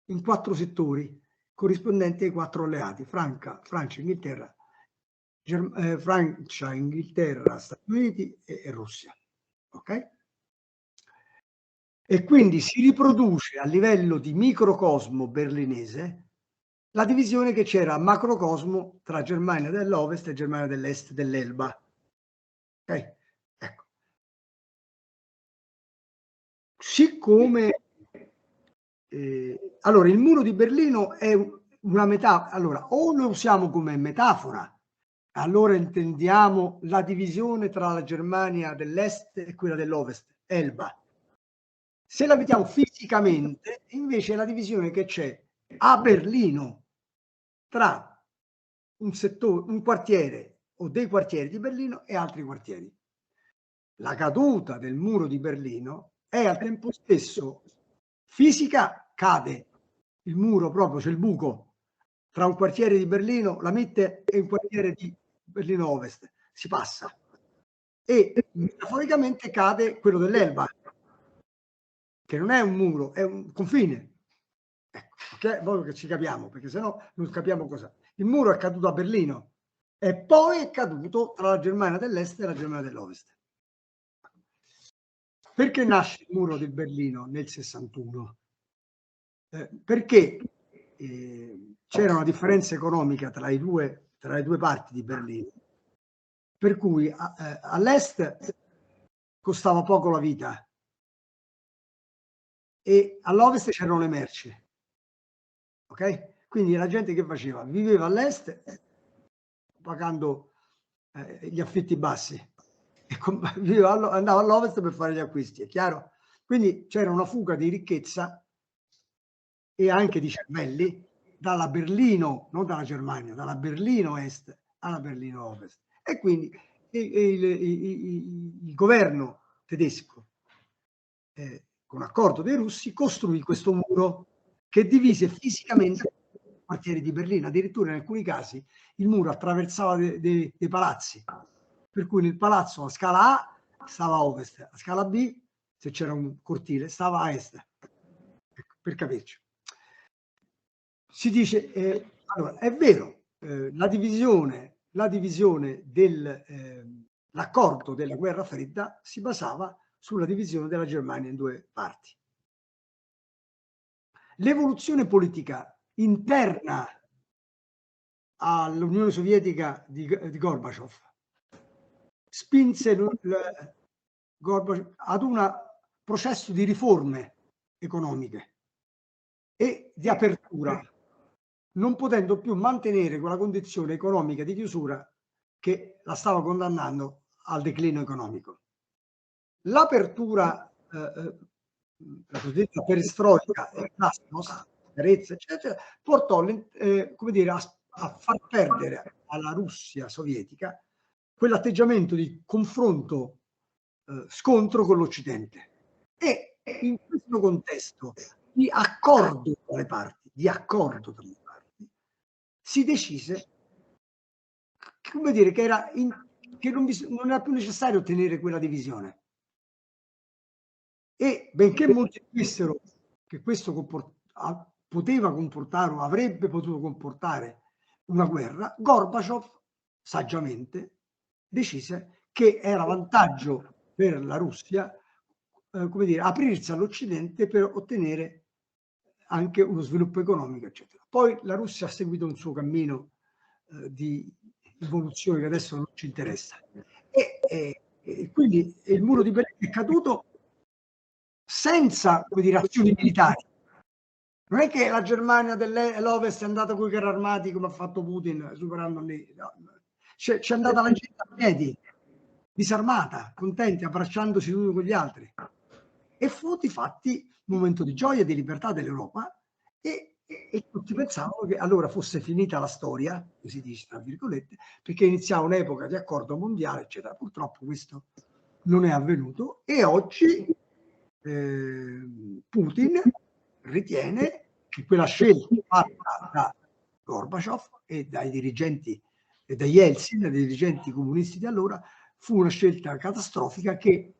in 4 settori corrispondenti ai 4 alleati, Francia, Inghilterra, Stati Uniti e Russia. Ok? E quindi si riproduce a livello di microcosmo berlinese la divisione che c'era a macrocosmo tra Germania dell'Ovest e Germania dell'Est dell'Elba. Ok? Ecco. Siccome allora il muro di Berlino è una metafora, allora o lo usiamo come metafora, allora intendiamo la divisione tra la Germania dell'Est e quella dell'Ovest, Elba. Se la vediamo fisicamente, invece è la divisione che c'è a Berlino tra un quartiere o dei quartieri di Berlino e altri quartieri. La caduta del muro di Berlino è al tempo stesso fisica, cade il muro proprio, c'è il buco tra un quartiere di Berlino, la Mitte, e un quartiere di Berlino Ovest, si passa. E metaforicamente cade quello dell'Elba, che non è un muro, è un confine. Ecco, ok? Voglio che ci capiamo, perché sennò non capiamo cosa. Il muro è caduto a Berlino e poi è caduto tra la Germania dell'Est e la Germania dell'Ovest. Perché nasce il muro di Berlino nel 61? Perché c'era una differenza economica tra le due parti di Berlino, per cui all'est costava poco la vita e all'ovest c'erano le merci. Ok? Quindi la gente che faceva? Viveva all'est pagando gli affitti bassi e andava all'ovest per fare gli acquisti, è chiaro? Quindi c'era una fuga di ricchezza e anche di cervelli dalla Berlino, non dalla Germania, dalla Berlino Est alla Berlino Ovest. E quindi il governo tedesco, con accordo dei russi, costruì questo muro che divise fisicamente i quartieri di Berlino. Addirittura in alcuni casi il muro attraversava dei palazzi, per cui nel palazzo a scala A stava a ovest, a scala B, se c'era un cortile, stava a est. Ecco, per capirci. Si dice, allora, è vero, la divisione dell'accordo della guerra fredda si basava sulla divisione della Germania in due parti. L'evoluzione politica interna all'Unione Sovietica di Gorbaciov spinse Gorbaciov ad un processo di riforme economiche e di apertura, non potendo più mantenere quella condizione economica di chiusura che la stava condannando al declino economico. L'apertura, la cosiddetta perestroica e glasnost, carezza, eccetera, portò come dire, a far perdere alla Russia sovietica quell'atteggiamento di confronto, scontro con l'Occidente. E in questo contesto di accordo tra le parti, si decise, come dire, che non era più necessario ottenere quella divisione. E benché molti dissero che questo poteva comportare o avrebbe potuto comportare una guerra, Gorbaciov saggiamente decise che era vantaggio per la Russia come dire, aprirsi all'Occidente per ottenere anche uno sviluppo economico, eccetera. Poi la Russia ha seguito un suo cammino di evoluzione che adesso non ci interessa. E quindi il muro di Berlino è caduto senza, come dire, azioni militari. Non è che la Germania dell'Ovest è andata con i carri armati come ha fatto Putin, superando lì. No. C'è andata la gente a piedi, disarmata, contenti, abbracciandosi l'uno con gli altri. E fu di fatti un momento di gioia e di libertà dell'Europa e tutti pensavano che allora fosse finita la storia, così dice tra virgolette, perché iniziava un'epoca di accordo mondiale, eccetera. Purtroppo questo non è avvenuto e oggi Putin ritiene che quella scelta fatta da Gorbaciov e dai dirigenti e da Yeltsin, dai dirigenti comunisti di allora, fu una scelta catastrofica che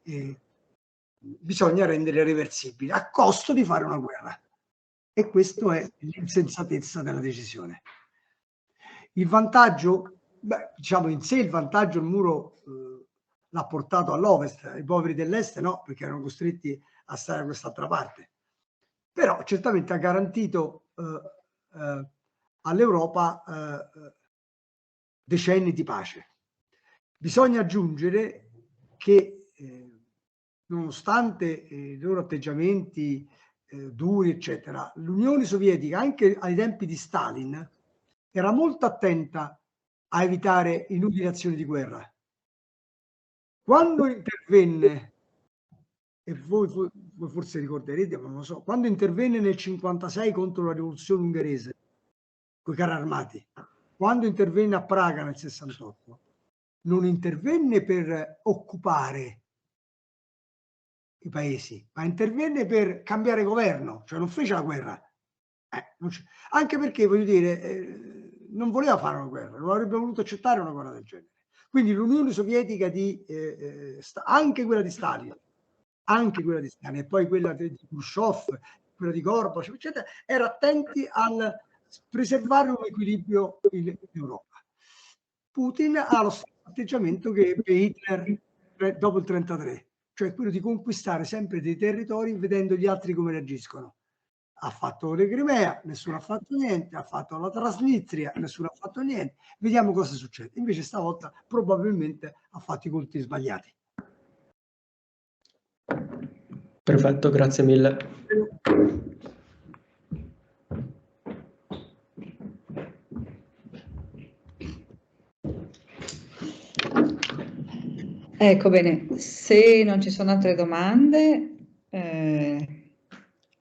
bisogna rendere irreversibile a costo di fare una guerra. e questo è l'insensatezza della decisione. Il vantaggio, diciamo in sé il vantaggio il muro l'ha portato all'ovest, i poveri dell'est no, perché erano costretti a stare da quest'altra parte. Però certamente ha garantito all'Europa decenni di pace. Bisogna aggiungere che nonostante i loro atteggiamenti duri, eccetera, l'Unione Sovietica, anche ai tempi di Stalin, era molto attenta a evitare inutili azioni di guerra. Quando intervenne, e voi forse ricorderete, ma non lo so, quando intervenne nel 1956 contro la rivoluzione ungherese, con i carri armati, quando intervenne a Praga nel 68, non intervenne per occupare i paesi, ma intervenne per cambiare governo, cioè non fece la guerra. Anche perché, voglio dire, non voleva fare una guerra, non avrebbe voluto accettare una guerra del genere. Quindi l'Unione Sovietica, anche quella di Stalin, e poi quella di Khrushchev, quella di Gorbaciov, eccetera, era attenti al preservare un equilibrio in Europa. Putin ha lo stesso atteggiamento che ebbe Hitler dopo il 1933, cioè quello di conquistare sempre dei territori vedendo gli altri come reagiscono. Ha fatto le Crimea, nessuno ha fatto niente, ha fatto la Transnistria, nessuno ha fatto niente, vediamo cosa succede. Invece stavolta probabilmente ha fatto i conti sbagliati. Perfetto, grazie mille. Ecco, bene, se non ci sono altre domande,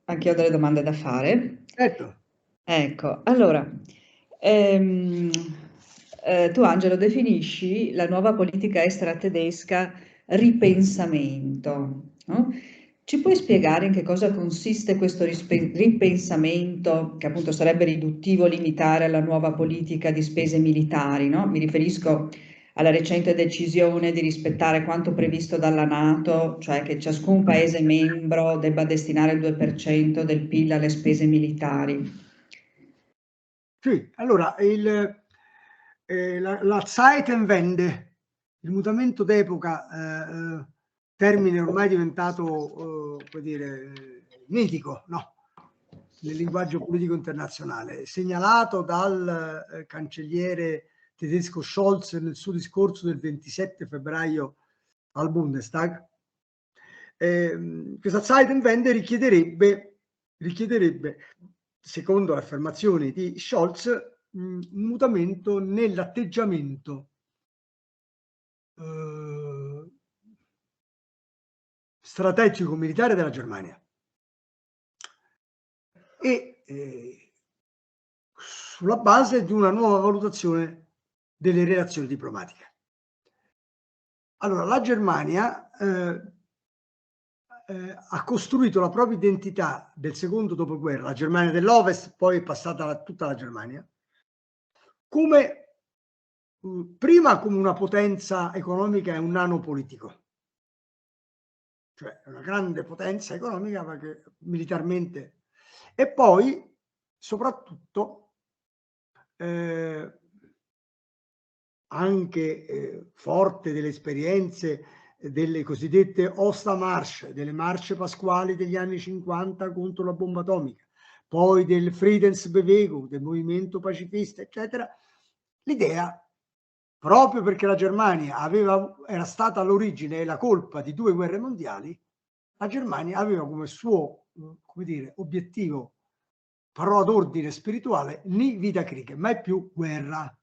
anche io ho delle domande da fare. Certo. Ecco, allora, tu Angelo definisci la nuova politica estera tedesca ripensamento, no? Ci puoi spiegare in che cosa consiste questo ripensamento, che appunto sarebbe riduttivo, limitare alla nuova politica di spese militari, no? Mi riferisco alla recente decisione di rispettare quanto previsto dalla NATO, cioè che ciascun Paese membro debba destinare il 2% del PIL alle spese militari. Sì, allora la Zeitenwende, il mutamento d'epoca, termine ormai diventato, come dire, mitico, no? Nel linguaggio politico internazionale, segnalato dal cancelliere tedesco Scholz nel suo discorso del 27 febbraio al Bundestag. Questa Zeitenwende richiederebbe, secondo le affermazioni di Scholz, un mutamento nell'atteggiamento strategico militare della Germania e sulla base di una nuova valutazione delle relazioni diplomatiche. Allora, la Germania ha costruito la propria identità del secondo dopoguerra, la Germania dell'Ovest, poi è passata a tutta la Germania, come prima come una potenza economica e un nano politico, cioè una grande potenza economica perché militarmente, e poi soprattutto anche forte delle esperienze delle cosiddette Ostermarsch, delle marce pasquali degli anni 50 contro la bomba atomica, poi del Friedensbewegung, del movimento pacifista, eccetera. L'idea, proprio perché la Germania era stata all'origine la colpa di 2 guerre mondiali, la Germania aveva come suo, come dire, obiettivo, parola d'ordine spirituale, nie wieder Krieg, mai più guerra.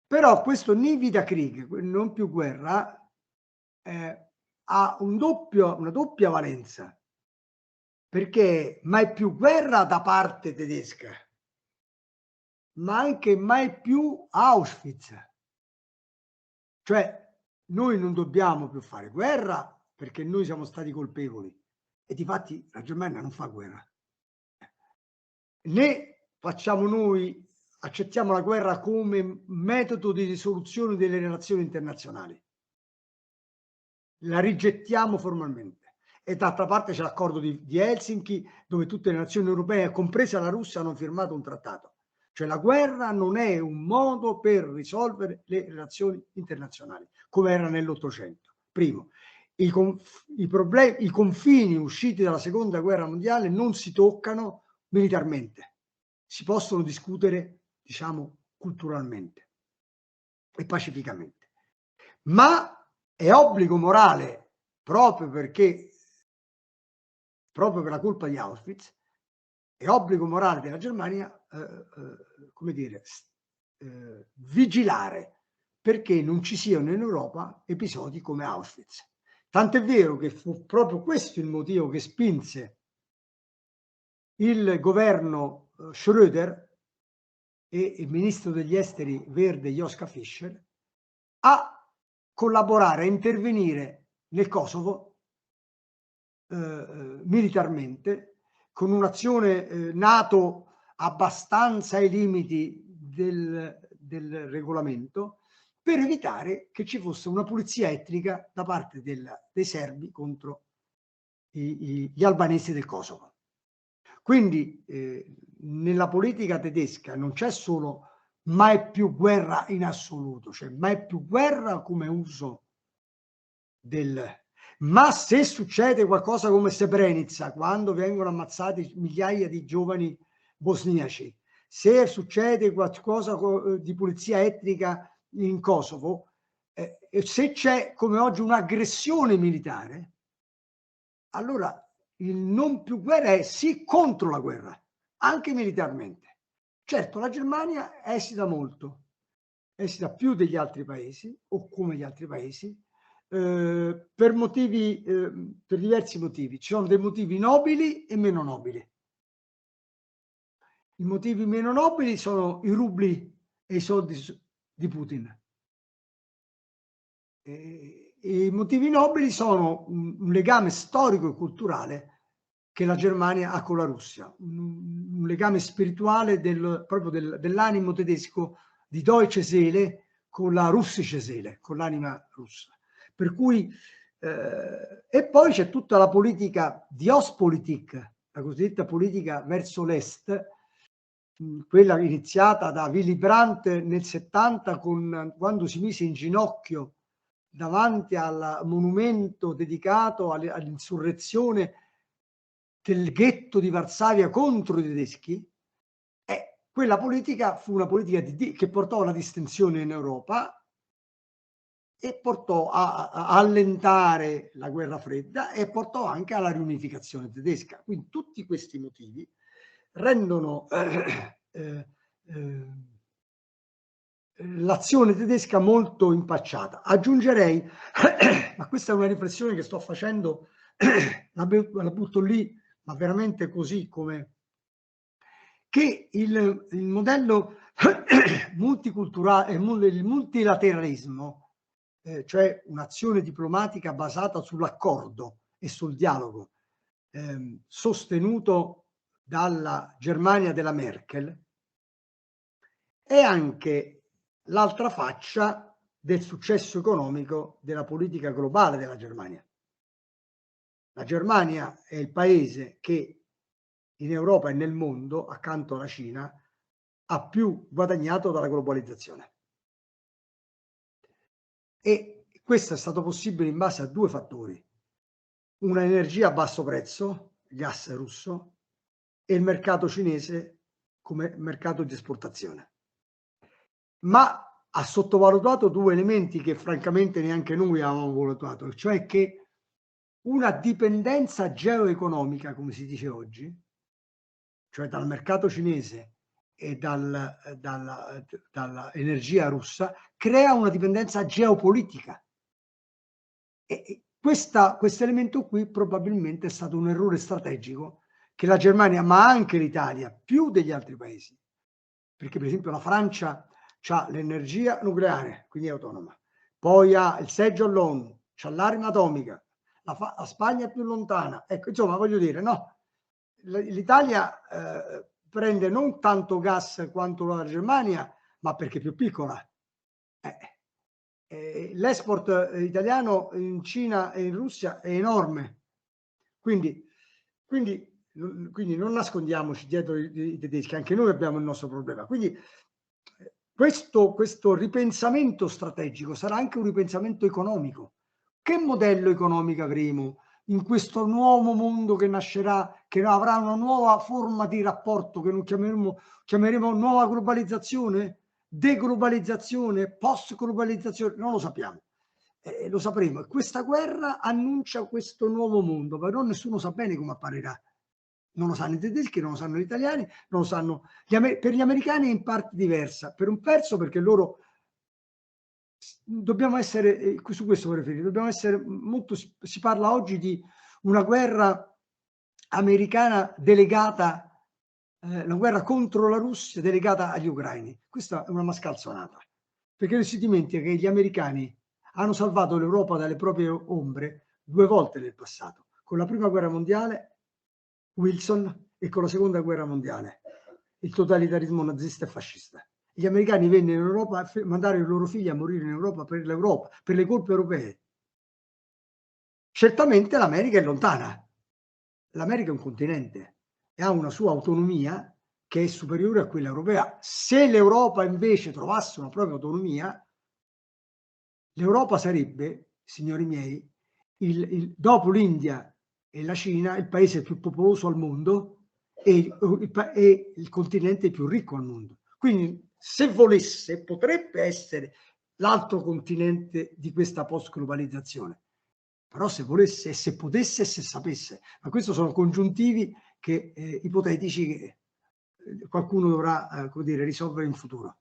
Però questo nie wieder Krieg, non più guerra, ha una doppia valenza, perché mai più guerra da parte tedesca, ma anche mai più Auschwitz. Cioè, noi non dobbiamo più fare guerra perché noi siamo stati colpevoli e difatti la Germania non fa guerra. Né facciamo noi, accettiamo la guerra come metodo di risoluzione delle relazioni internazionali. La rigettiamo formalmente. e d'altra parte c'è l'accordo di Helsinki, dove tutte le nazioni europee, compresa la Russia, hanno firmato un trattato. Cioè la guerra non è un modo per risolvere le relazioni internazionali, come era nell'Ottocento. Primo, i confini usciti dalla seconda guerra mondiale non si toccano militarmente, si possono discutere, diciamo, culturalmente e pacificamente. Ma è obbligo morale, proprio per la colpa di Auschwitz, è obbligo morale della Germania, come dire, vigilare perché non ci siano in Europa episodi come Auschwitz. Tant'è vero che fu proprio questo il motivo che spinse il governo Schröder e il ministro degli esteri verde Joschka Fischer a collaborare, a intervenire nel Kosovo militarmente, con un'azione NATO abbastanza ai limiti del regolamento, per evitare che ci fosse una pulizia etnica da parte dei serbi contro gli albanesi del Kosovo. Quindi nella politica tedesca non c'è solo mai più guerra in assoluto, cioè mai più guerra come uso ma se succede qualcosa come Srebrenica, quando vengono ammazzati migliaia di giovani bosniaci, se succede qualcosa di pulizia etnica in Kosovo, se c'è come oggi un'aggressione militare, allora il non più guerra è sì contro la guerra, anche militarmente. Certo, la Germania esita molto, esita più degli altri paesi, o come gli altri paesi, per diversi motivi. Ci sono dei motivi nobili e meno nobili. I motivi meno nobili sono i rubli e i soldi di Putin. E i motivi nobili sono un legame storico e culturale che la Germania ha con la Russia, un legame spirituale proprio dell'animo tedesco, di Deutsche Seele con la Russische Seele, con l'anima russa. Per cui, e poi c'è tutta la politica di Ostpolitik, la cosiddetta politica verso l'est, quella iniziata da Willy Brandt nel 70 quando si mise in ginocchio davanti al monumento dedicato all'insurrezione del ghetto di Varsavia contro i tedeschi. Quella politica fu una politica che portò alla distensione in Europa e portò a allentare la guerra fredda e portò anche alla riunificazione tedesca. Quindi tutti questi motivi rendono l'azione tedesca molto impacciata. Aggiungerei, ma questa è una riflessione che sto facendo, la butto lì, ma veramente così come, che il modello multiculturale, il multilateralismo, cioè un'azione diplomatica basata sull'accordo e sul dialogo, sostenuto dalla Germania della Merkel, è anche l'altra faccia del successo economico della politica globale della Germania. La Germania è il paese che in Europa e nel mondo, accanto alla Cina, ha più guadagnato dalla globalizzazione. E questo è stato possibile in base a due fattori: una energia a basso prezzo, gas russo, e il mercato cinese come mercato di esportazione. Ma ha sottovalutato due elementi che francamente neanche noi avevamo valutato, cioè che una dipendenza geoeconomica, come si dice oggi, cioè dal mercato cinese e dall'energia russa, crea una dipendenza geopolitica. E questo elemento qui probabilmente è stato un errore strategico che la Germania, ma anche l'Italia, più degli altri paesi, perché per esempio la Francia ha l'energia nucleare, quindi è autonoma, poi ha il seggio all'ONU, ha l'arma atomica, la Spagna è più lontana, ecco, insomma, voglio dire, no, l'Italia prende non tanto gas quanto la Germania, ma perché è più piccola. L'export italiano in Cina e in Russia è enorme, Quindi non nascondiamoci dietro i tedeschi, anche noi abbiamo il nostro problema. Quindi questo ripensamento strategico sarà anche un ripensamento economico. Che modello economico avremo in questo nuovo mondo che nascerà, che avrà una nuova forma di rapporto che non chiameremo nuova globalizzazione, deglobalizzazione, post-globalizzazione? Non lo sappiamo. Lo sapremo. Questa guerra annuncia questo nuovo mondo, però nessuno sa bene come apparirà. Non lo sanno i tedeschi, non lo sanno gli italiani, non lo sanno per gli americani è in parte diversa, per un pezzo perché loro dobbiamo essere, su questo vorrei riferire, dobbiamo essere molto, si parla oggi di una guerra americana delegata, la guerra contro la Russia delegata agli ucraini. Questa è una mascalzonata, perché non si dimentica che gli americani hanno salvato l'Europa dalle proprie ombre 2 volte nel passato, con la prima guerra mondiale Wilson e con la seconda guerra mondiale il totalitarismo nazista e fascista. Gli americani vennero in Europa a mandare i loro figli a morire in Europa, per le colpe europee. Certamente l'America è lontana, l'America è un continente e ha una sua autonomia che è superiore a quella europea. Se l'Europa invece trovasse una propria autonomia, l'Europa sarebbe, signori miei, dopo l'India e la Cina, il paese più popoloso al mondo e il continente più ricco al mondo. Quindi, se volesse, potrebbe essere l'altro continente di questa post-globalizzazione. Però se volesse, e se potesse, e se sapesse. Ma questi sono congiuntivi ipotetici che qualcuno dovrà come dire, risolvere in futuro.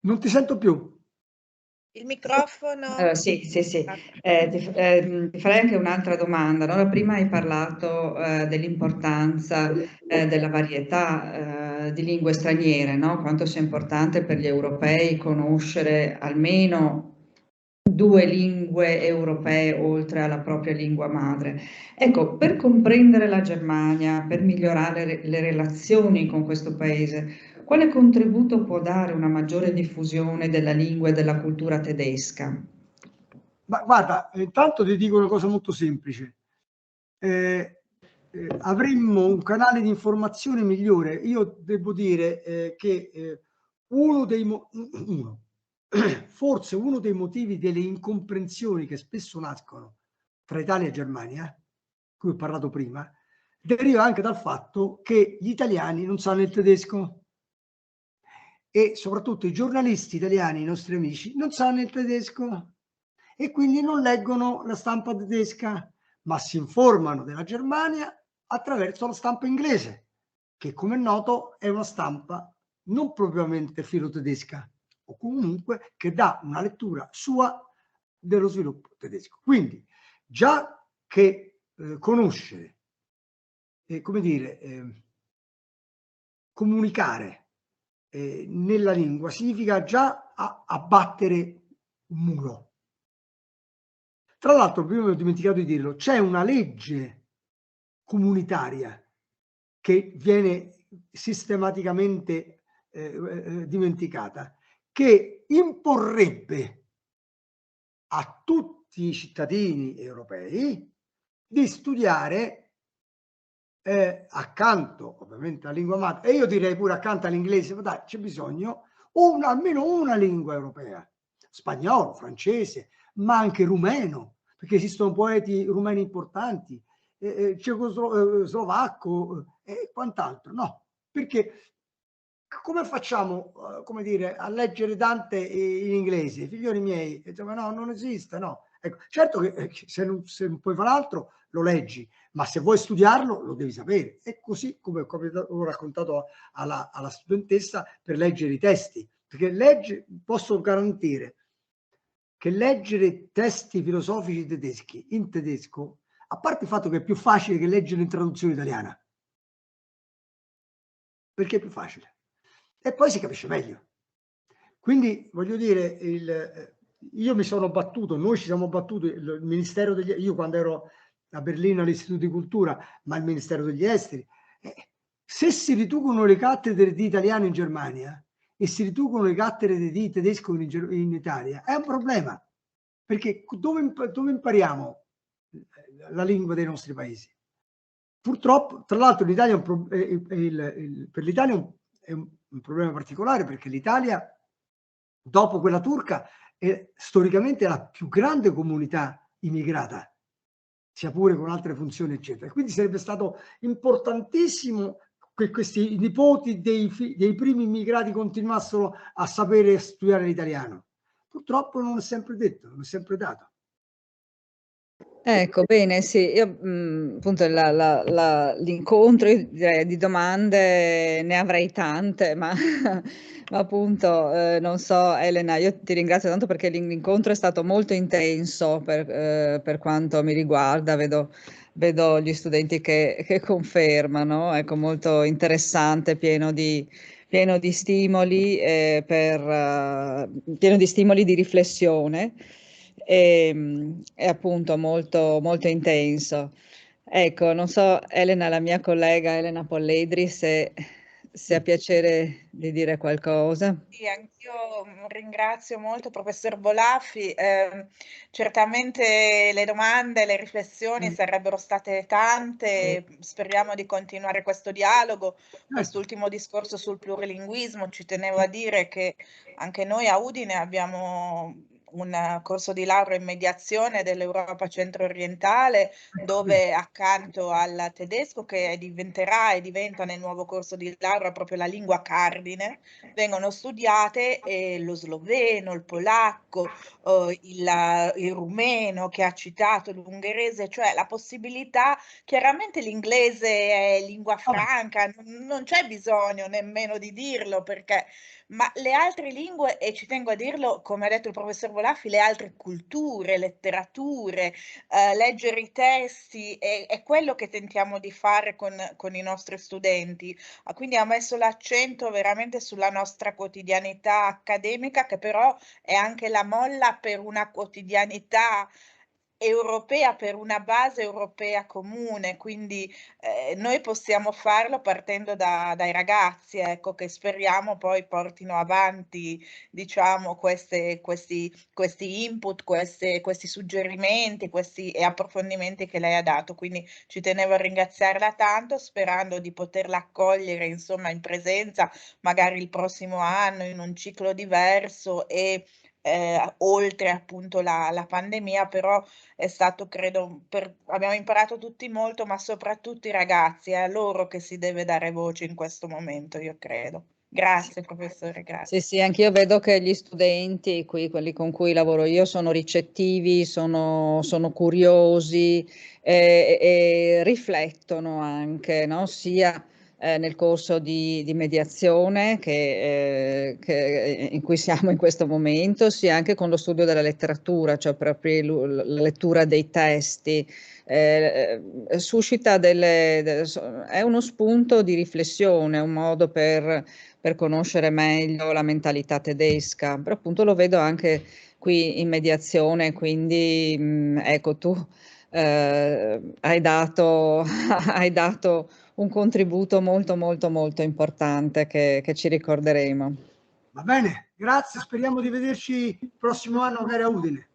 Non ti sento più. Il microfono. Sì. Ti farei anche un'altra domanda, no? Prima hai parlato dell'importanza della varietà di lingue straniere, no? Quanto sia importante per gli europei conoscere almeno 2 lingue europee oltre alla propria lingua madre. Ecco, per comprendere la Germania, per migliorare le relazioni con questo paese, quale contributo può dare una maggiore diffusione della lingua e della cultura tedesca? Ma guarda, intanto ti dico una cosa molto semplice. Avremmo un canale di informazione migliore. Io devo dire che forse uno dei motivi delle incomprensioni che spesso nascono tra Italia e Germania, di cui ho parlato prima, deriva anche dal fatto che gli italiani non sanno il tedesco e soprattutto i giornalisti italiani, i nostri amici, non sanno il tedesco e quindi non leggono la stampa tedesca, ma si informano della Germania attraverso la stampa inglese, che come è noto è una stampa non propriamente filotedesca, o comunque che dà una lettura sua dello sviluppo tedesco. Quindi già che conoscere, come dire, comunicare nella lingua significa già abbattere un muro. Tra l'altro, prima mi ho dimenticato di dirlo, c'è una legge comunitaria che viene sistematicamente dimenticata, che imporrebbe a tutti i cittadini europei di studiare accanto ovviamente alla lingua madre, e io direi pure accanto all'inglese, ma dai, c'è bisogno almeno una lingua europea, spagnolo, francese, ma anche rumeno, perché esistono poeti rumeni importanti, cecoslovacco e quant'altro. No, perché come facciamo, come dire, a leggere Dante in inglese? Figlioli miei, no, non esiste, no. Ecco, certo che se non puoi fare altro lo leggi, ma se vuoi studiarlo lo devi sapere. È così come ho raccontato alla studentessa per leggere i testi, perché posso garantire che leggere testi filosofici tedeschi in tedesco, a parte il fatto che è più facile che leggere in traduzione italiana, perché è più facile e poi si capisce meglio. Quindi voglio dire, io mi sono battuto, noi ci siamo battuti, il Ministero io quando ero a Berlino all'Istituto di Cultura, ma il Ministero degli Esteri, se si riducono le cattedre di italiano in Germania, e si riducono le cattedre di tedesco in Italia, è un problema, perché dove impariamo la lingua dei nostri paesi? Purtroppo, tra l'altro, l'Italia per l'Italia è un problema particolare, perché l'Italia, dopo quella turca, è storicamente la più grande comunità immigrata, sia pure con altre funzioni, eccetera. Quindi sarebbe stato importantissimo che questi nipoti dei primi immigrati continuassero a sapere studiare l'italiano. Purtroppo non è sempre detto, non è sempre dato. Ecco, bene, sì, io appunto l'incontro di domande ne avrei tante, ma appunto non so, Elena, io ti ringrazio tanto perché l'incontro è stato molto intenso per quanto mi riguarda, vedo gli studenti che confermano, ecco, molto interessante, pieno di stimoli, pieno di stimoli di riflessione. È appunto molto, molto intenso. Ecco, non so, Elena, la mia collega Elena Polledri, se ha piacere di dire qualcosa. Sì, anch'io ringrazio molto il professor Bolaffi. Certamente le domande, le riflessioni sarebbero state tante. Speriamo di continuare questo dialogo. Quest'ultimo discorso sul plurilinguismo, ci tenevo a dire che anche noi a Udine abbiamo un corso di laurea in mediazione dell'Europa centro-orientale, dove accanto al tedesco, che diventerà e diventa nel nuovo corso di laurea proprio la lingua cardine, vengono studiate lo sloveno, il polacco, il rumeno che ha citato, l'ungherese, cioè la possibilità, chiaramente l'inglese è lingua franca, non c'è bisogno nemmeno di dirlo, perché ma le altre lingue, e ci tengo a dirlo, come ha detto il professor Bolaffi, le altre culture, letterature, leggere i testi, è quello che tentiamo di fare con i nostri studenti. Quindi ha messo l'accento veramente sulla nostra quotidianità accademica, che però è anche la molla per una quotidianità europea, per una base europea comune, quindi noi possiamo farlo partendo dai ragazzi, ecco, che speriamo poi portino avanti, diciamo, questi input, questi suggerimenti, e approfondimenti che lei ha dato. Quindi ci tenevo a ringraziarla tanto, sperando di poterla accogliere, insomma, in presenza, magari il prossimo anno, in un ciclo diverso e oltre appunto la pandemia, però è stato, credo, abbiamo imparato tutti molto, ma soprattutto i ragazzi, è a loro che si deve dare voce in questo momento, io credo. Grazie professore, grazie. Sì, anch'io vedo che gli studenti qui, quelli con cui lavoro io, sono ricettivi, sono curiosi e riflettono anche, no? Sia nel corso di mediazione in cui siamo in questo momento, sia anche con lo studio della letteratura, cioè proprio la lettura dei testi. Suscita è uno spunto di riflessione, è un modo per conoscere meglio la mentalità tedesca, però appunto lo vedo anche qui in mediazione, quindi ecco, tu hai dato un contributo molto molto molto importante che ci ricorderemo. Va bene, grazie, speriamo di vederci il prossimo anno magari a Udine.